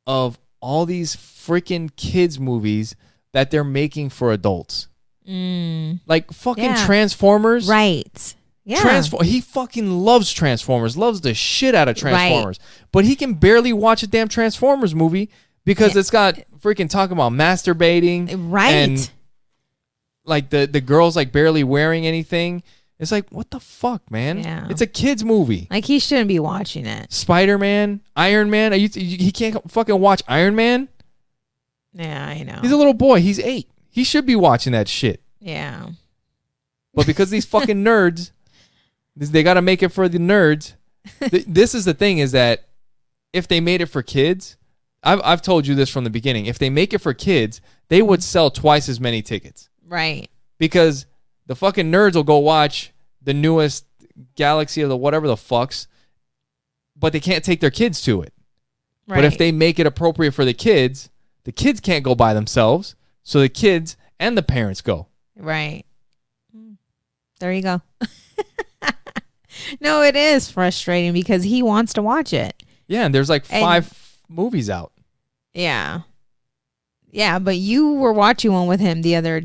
of all these freaking kids movies that they're making for adults. Like fucking Transformers. Right. Yeah. He fucking loves Transformers, loves the shit out of Transformers. Right. But he can barely watch a damn Transformers movie because it's got freaking talking about masturbating. Right. And like the girl's like barely wearing anything. It's like, what the fuck, man? Yeah. It's a kid's movie. Like, he shouldn't be watching it. Spider-Man, Iron Man. He can't fucking watch Iron Man? Yeah, I know. He's a little boy. He's 8. He should be watching that shit. Yeah. But because these fucking nerds, they got to make it for the nerds. This is the thing, is that if they made it for kids, I've told you this from the beginning. If they make it for kids, they would sell twice as many tickets. Right. Because the fucking nerds will go watch the newest Galaxy of the whatever the fucks, but they can't take their kids to it. Right. But if they make it appropriate for the kids can't go by themselves, so the kids and the parents go. Right. There you go. No, it is frustrating because he wants to watch it. Yeah, and there's like 5 movies out. Yeah. Yeah, but you were watching one with him the other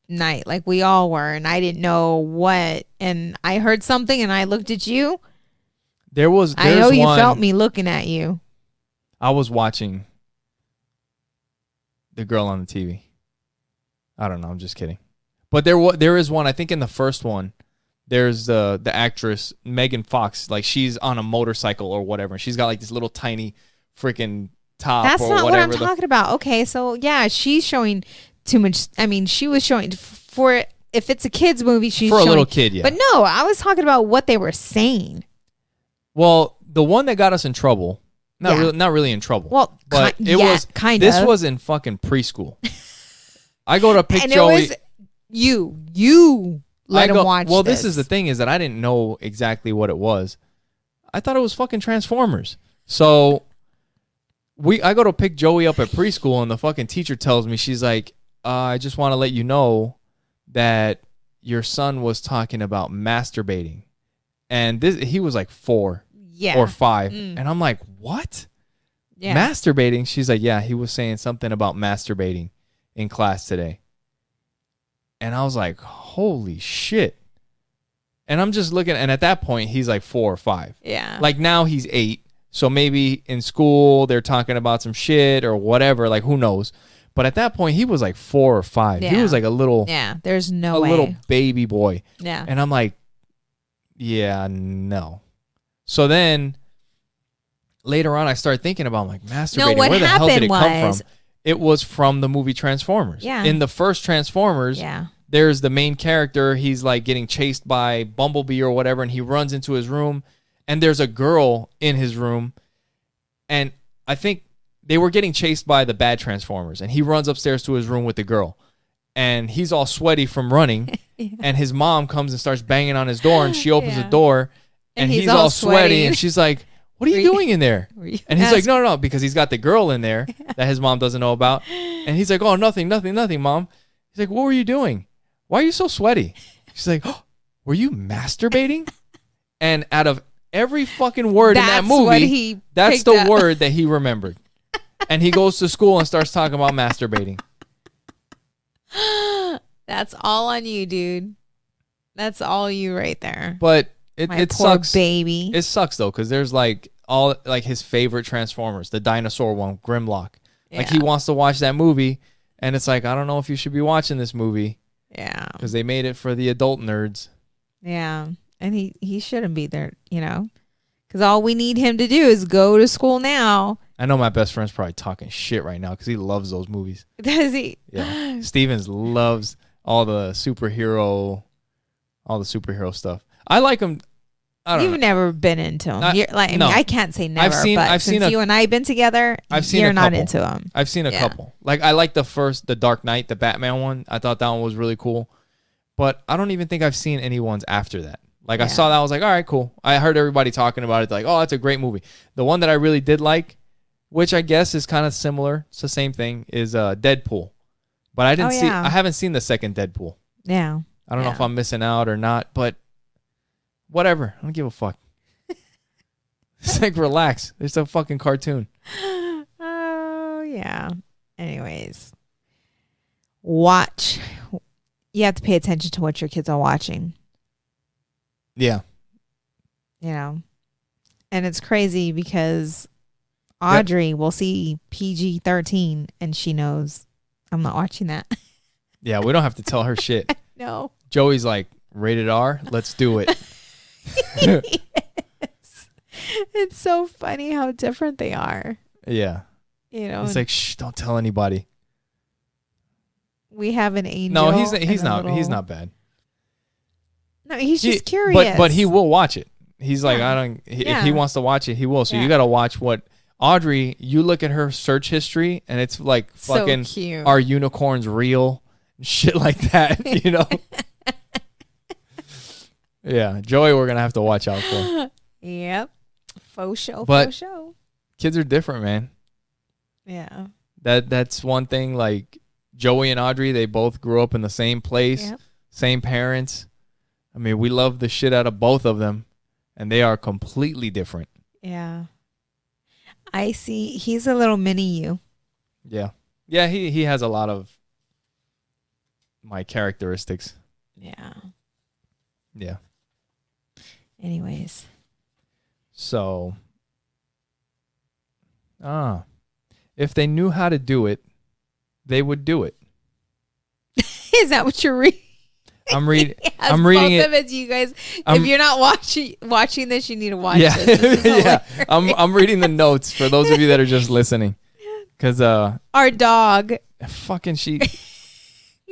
night, like we all were, and I didn't know what, and I heard something and I looked at you. I know you felt me looking at you. I was watching the girl on the TV. I don't know, I'm just kidding. But there is one, I think in the first one, there's the actress Megan Fox, like she's on a motorcycle or whatever, and she's got like this little tiny freaking top. That's or not whatever what I'm talking about. Okay, so yeah, she's showing too much. I mean, she was showing for, if it's a kid's movie, she's for showing, a little kid, yeah. But no, I was talking about what they were saying. Well, the one that got us in trouble, not really in trouble. Well, but this was in fucking preschool. I go to pick and Joey. It was you let him watch. Well, this is the thing, is that I didn't know exactly what it was. I thought it was fucking Transformers. So I go to pick Joey up at preschool, and the fucking teacher tells me, she's like, I just want to let you know that your son was talking about masturbating. And he was like 4 or 5. And I'm like, what? Yeah. Masturbating? She's like, yeah, he was saying something about masturbating in class today. And I was like, holy shit. And I'm just looking, and at that point, he's like 4 or 5. Yeah. Like now he's 8. So maybe in school they're talking about some shit or whatever. Like, who knows? But at that point, he was like 4 or 5. Yeah. He was like a little... Yeah, there's no way. A little baby boy. Yeah. And I'm like, yeah, no. So then later on, I started thinking about like masturbating. Where the hell did it come from? It was from the movie Transformers. Yeah. In the first Transformers, there's the main character. He's like getting chased by Bumblebee or whatever, and he runs into his room, and there's a girl in his room, and I think they were getting chased by the bad Transformers, and he runs upstairs to his room with the girl, and he's all sweaty from running, and his mom comes and starts banging on his door, and she opens the door, and he's all sweaty, and she's like, what are you doing in there? And he's like, no, because he's got the girl in there that his mom doesn't know about. And he's like, oh, nothing, Mom. He's like, what were you doing? Why are you so sweaty? She's like, oh, were you masturbating? And out of every fucking word in that movie, that's the word that he remembered. And he goes to school and starts talking about masturbating. That's all on you, dude. That's all you right there. But it sucks, baby. It sucks though, because there's like all like his favorite Transformers, the dinosaur one, Grimlock. Yeah. Like he wants to watch that movie, and it's like, I don't know if you should be watching this movie. Yeah, because they made it for the adult nerds. Yeah, and he shouldn't be there, you know, because all we need him to do is go to school now. I know my best friend's probably talking shit right now because he loves those movies. Does he? Yeah, Stevens loves all the superhero stuff. I like them. You've never been into them. I can't say never. I've seen you and I have been together. You're not into them. I've seen a couple. Like I like the Dark Knight, the Batman one. I thought that one was really cool. But I don't even think I've seen any ones after that. Like I saw that, I was like, all right, cool. I heard everybody talking about it. Like, oh, that's a great movie. The one that I really did like, which I guess is kind of similar, it's the same thing, is Deadpool. But I haven't seen the second Deadpool. Yeah. I don't know if I'm missing out or not, but whatever. I don't give a fuck. It's like, relax. It's a fucking cartoon. Oh, Yeah. Anyways, watch. You have to pay attention to what your kids are watching. Yeah. You know, and it's crazy because Audrey will see PG-13 and she knows I'm not watching that. Yeah, we don't have to tell her shit. No. Joey's like, rated R, let's do it. Yes. It's so funny how different they are. Yeah. You know, It's like, shh, don't tell anybody. we have an angel. No, he's not bad. No, he's just curious. But he will watch it. He's like, if he wants to watch it, he will. So you got to watch what Audrey, you look at her search history and it's like fucking so cute. Are unicorns real? Shit like that, you know? Yeah, Joey, we're going to have to watch out for. Yep. Faux show, but faux show. Kids are different, man. Yeah. That's one thing. Like Joey and Audrey, they both grew up in the same place, same parents. I mean, we love the shit out of both of them, and they are completely different. Yeah. I see. He's a little mini you. Yeah. Yeah, he has a lot of my characteristics. Yeah. Yeah. Anyways. So, if they knew how to do it, they would do it. Is that what you're reading? I'm reading. Yes, I'm reading both it. Of it, you guys. If you're not watching this, you need to watch this. This is Yeah. I'm reading the notes for those of you that are just listening, because our dog fucking she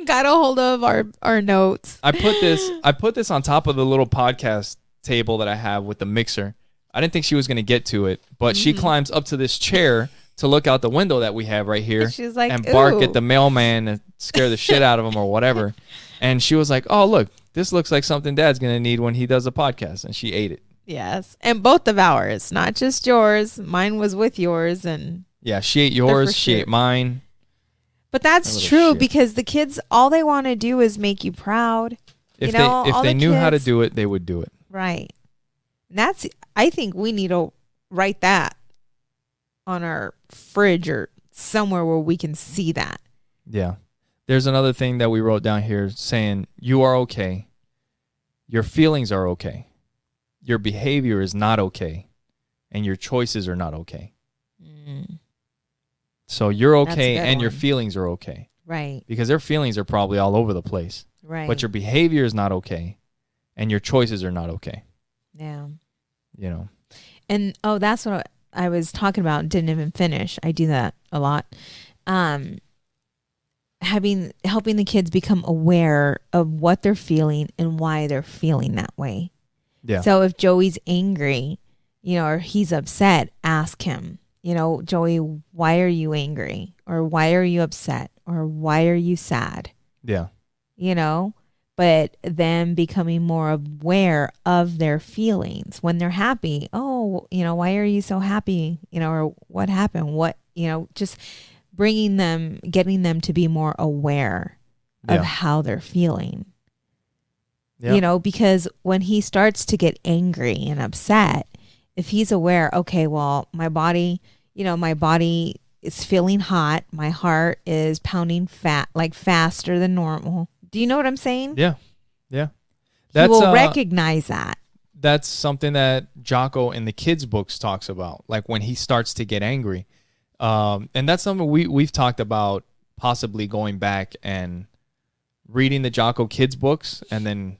got a hold of our notes. I put this on top of the little podcast table that I have with the mixer. I didn't think she was going to get to it, but she climbs up to this chair to look out the window that we have right here. She's like, and bark at the mailman and scare the shit out of him or whatever. And she was like, oh, look, this looks like something Dad's going to need when he does a podcast. And she ate it. Yes. And both of ours, not just yours. Mine was with yours. And yeah, she ate yours. She ate mine. But that's true because the kids, all they want to do is make you proud. If they knew how to do it, they would do it. Right. And I think we need to write that on our fridge or somewhere where we can see that. Yeah. There's another thing that we wrote down here saying you are okay. Your feelings are okay. Your behavior is not okay. And your choices are not okay. Mm. So you're okay and your feelings are okay. Right. Because their feelings are probably all over the place. Right. But your behavior is not okay. And your choices are not okay. Yeah. You know. And that's what I was talking about and didn't even finish. I do that a lot. Helping the kids become aware of what they're feeling and why they're feeling that way. Yeah. So if Joey's angry, or he's upset, ask him, Joey, why are you angry? Or why are you upset? Or why are you sad? Yeah. But them becoming more aware of their feelings when they're happy. Oh, why are you so happy? Or what happened? Just getting them to be more aware of how they're feeling. Yeah. Because when he starts to get angry and upset, if he's aware, okay, well, my body is feeling hot. My heart is pounding faster than normal. Do you know what I'm saying? Yeah. Yeah. He will recognize that. That's something that Jocko in the kids' books talks about, like when he starts to get angry. And that's something we've talked about, possibly going back and reading the Jocko kids' books and then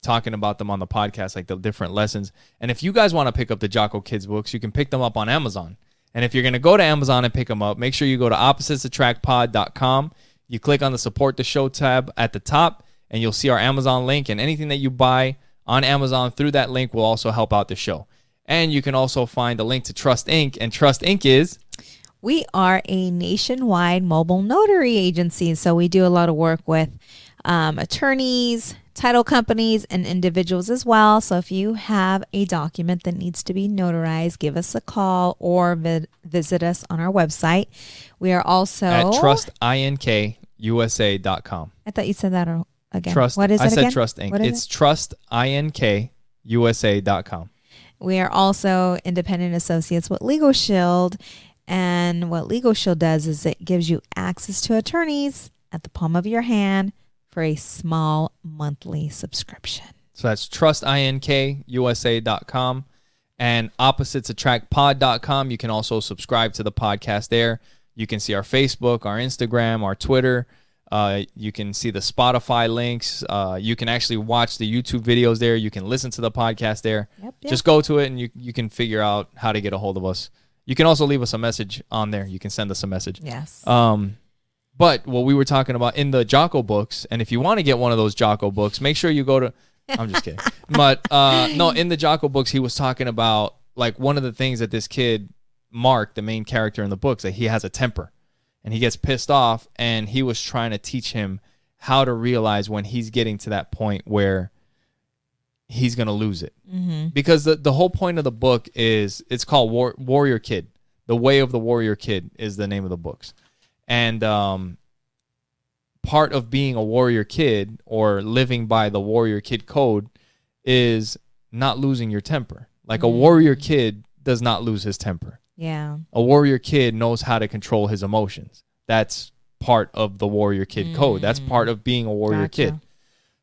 talking about them on the podcast, like the different lessons. And if you guys want to pick up the Jocko kids' books, you can pick them up on Amazon. And if you're going to go to Amazon and pick them up, make sure you go to oppositesattractpod.com. You click on the support the show tab at the top and you'll see our Amazon link, and anything that you buy on Amazon through that link will also help out the show. And you can also find a link to Trust Inc. And Trust Inc. is? We are a nationwide mobile notary agency. So we do a lot of work with attorneys, title companies, and individuals as well. So if you have a document that needs to be notarized, give us a call or visit us on our website. We are also at trustincUSA.com. I thought you said that again. What is it again? I said Trust Inc. It's trustincUSA.com. We are also independent associates with Legal Shield. And what Legal Shield does is it gives you access to attorneys at the palm of your hand for a small monthly subscription. So that's trustinkusa.com and oppositesattractpod.com. You can also subscribe to the podcast there. You can see our Facebook, our Instagram, our Twitter. You can see the Spotify links. You can actually watch the YouTube videos there. You can listen to the podcast there. Yep. Just go to it and you can figure out how to get a hold of us. You can also leave us a message on there. You can send us a message. Yes. But what we were talking about in the Jocko books, and if you want to get one of those Jocko books, make sure you go to... I'm just kidding. But no, in the Jocko books, he was talking about like one of the things that this kid, Mark, the main character in the books, that he has a temper and he gets pissed off, and he was trying to teach him how to realize when he's getting to that point where he's going to lose it. Mm-hmm. Because the whole point of the book is, it's called Warrior Kid. The Way of the Warrior Kid is the name of the books. And part of being a warrior kid or living by the warrior kid code is not losing your temper. Like a warrior kid does not lose his temper. Yeah. A warrior kid knows how to control his emotions. That's part of the warrior kid code. That's part of being a warrior kid.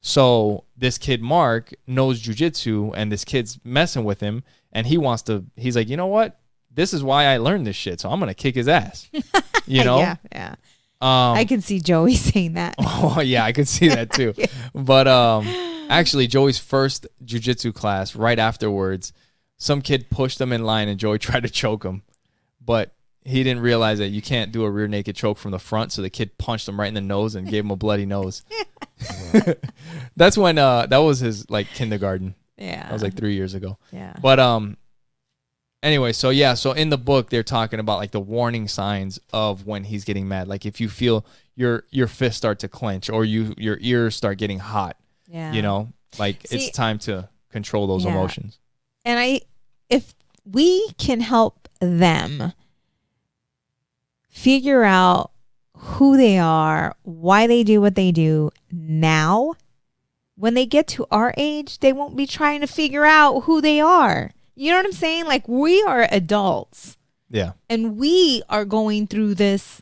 So this kid, Mark, knows jujitsu, and this kid's messing with him, and he's like, you know what? This is why I learned this shit, so I'm going to kick his ass. You know? Yeah. I can see Joey saying that. Oh, yeah, I could see that too. Yeah. But actually, Joey's first jiu-jitsu class, right afterwards, some kid pushed him in line and Joey tried to choke him. But he didn't realize that you can't do a rear naked choke from the front, so the kid punched him right in the nose and gave him a bloody nose. That's when, that was his, like, kindergarten. Yeah. That was like 3 years ago. Yeah. But anyway, so in the book, they're talking about like the warning signs of when he's getting mad. Like if you feel your fists start to clench or your ears start getting hot, you know, like it's time to control those emotions. And if we can help them figure out who they are, why they do what they do now, when they get to our age, they won't be trying to figure out who they are. You know what I'm saying? Like, we are adults. Yeah. And we are going through this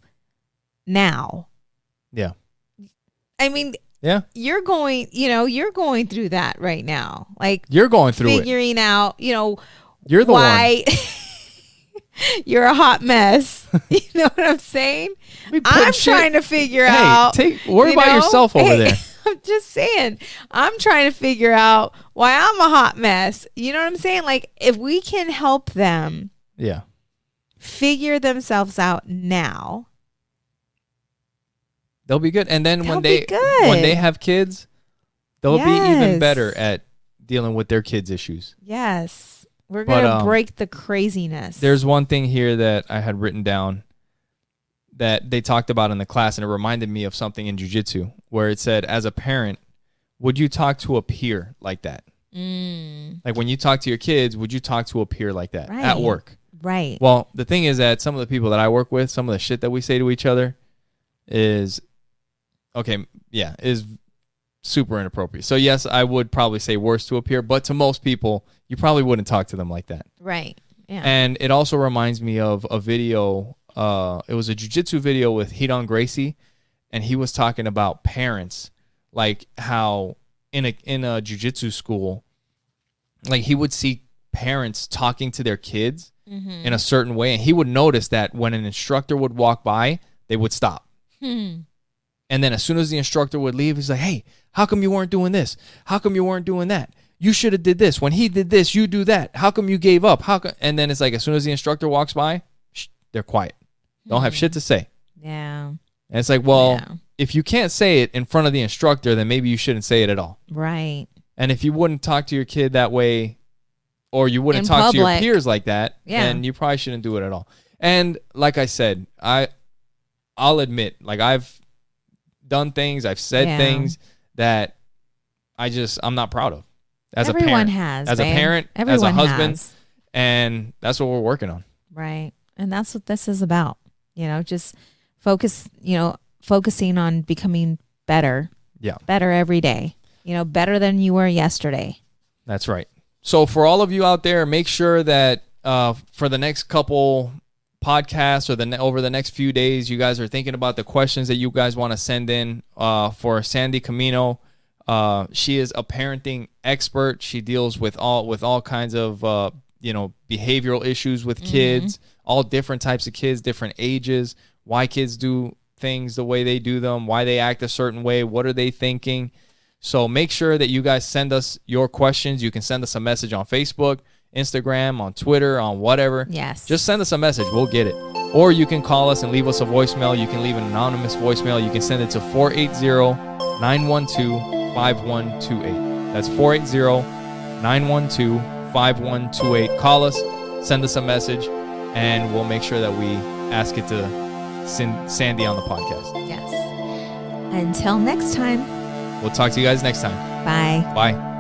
now. Yeah. I mean, yeah. You're going through that right now. Like, you're going through figuring out, you're the why one. You're a hot mess. You know what I'm saying? I'm trying to figure out. Worry about yourself over there. I'm just saying, I'm trying to figure out why I'm a hot mess. You know what I'm saying? Like, if we can help them figure themselves out now, they'll be good. And then when they have kids, they'll be even better at dealing with their kids' issues. Yes. We're going to break the craziness. There's one thing here that I had written down that they talked about in the class, and it reminded me of something in jiu-jitsu where it said, as a parent, would you talk to a peer like that? Like when you talk to your kids, would you talk to a peer like that at work? Right. Well, the thing is that some of the people that I work with, some of the shit that we say to each other is super inappropriate. So yes, I would probably say worse to a peer, but to most people, you probably wouldn't talk to them like that. Right. Yeah. And it also reminds me of a video. It was a jiu-jitsu video with Hidon Gracie, and he was talking about parents, like how in a jiu-jitsu school, like he would see parents talking to their kids in a certain way, and he would notice that when an instructor would walk by, they would stop. And then as soon as the instructor would leave, he's like, hey, how come you weren't doing this? How come you weren't doing that? You should have did this. When he did this, you do that. How come you gave up? And then it's like as soon as the instructor walks by, they're quiet. Don't have shit to say. Yeah. And it's like, well, if you can't say it in front of the instructor, then maybe you shouldn't say it at all. Right. And if you wouldn't talk to your kid that way, or you wouldn't talk to your peers like that, then you probably shouldn't do it at all. And like I said, I'll admit, like I've done things, I've said things that I'm not proud of. As a parent, as a husband, and that's what we're working on. Right. And that's what this is about. Just focusing on becoming better. Yeah. Better every day. Better than you were yesterday. That's right. So for all of you out there, make sure that for the next couple podcast or over the next few days, you guys are thinking about the questions that you guys want to send in for Sandy Cimino. She is a parenting expert. She deals with all kinds of behavioral issues with kids, all different types of kids, different ages, why kids do things the way they do them, why they act a certain way, what are they thinking. So make sure that you guys send us your questions. You can send us a message on Facebook, Instagram, on Twitter, on whatever. Yes. Just send us a message. We'll get it. Or you can call us and leave us a voicemail. You can leave an anonymous voicemail. You can send it to 480-912-5128. That's 480-912-5128. Call us, send us a message, and we'll make sure that we ask it to Sandy on the podcast. Yes. Until next time. We'll talk to you guys next time. Bye. Bye.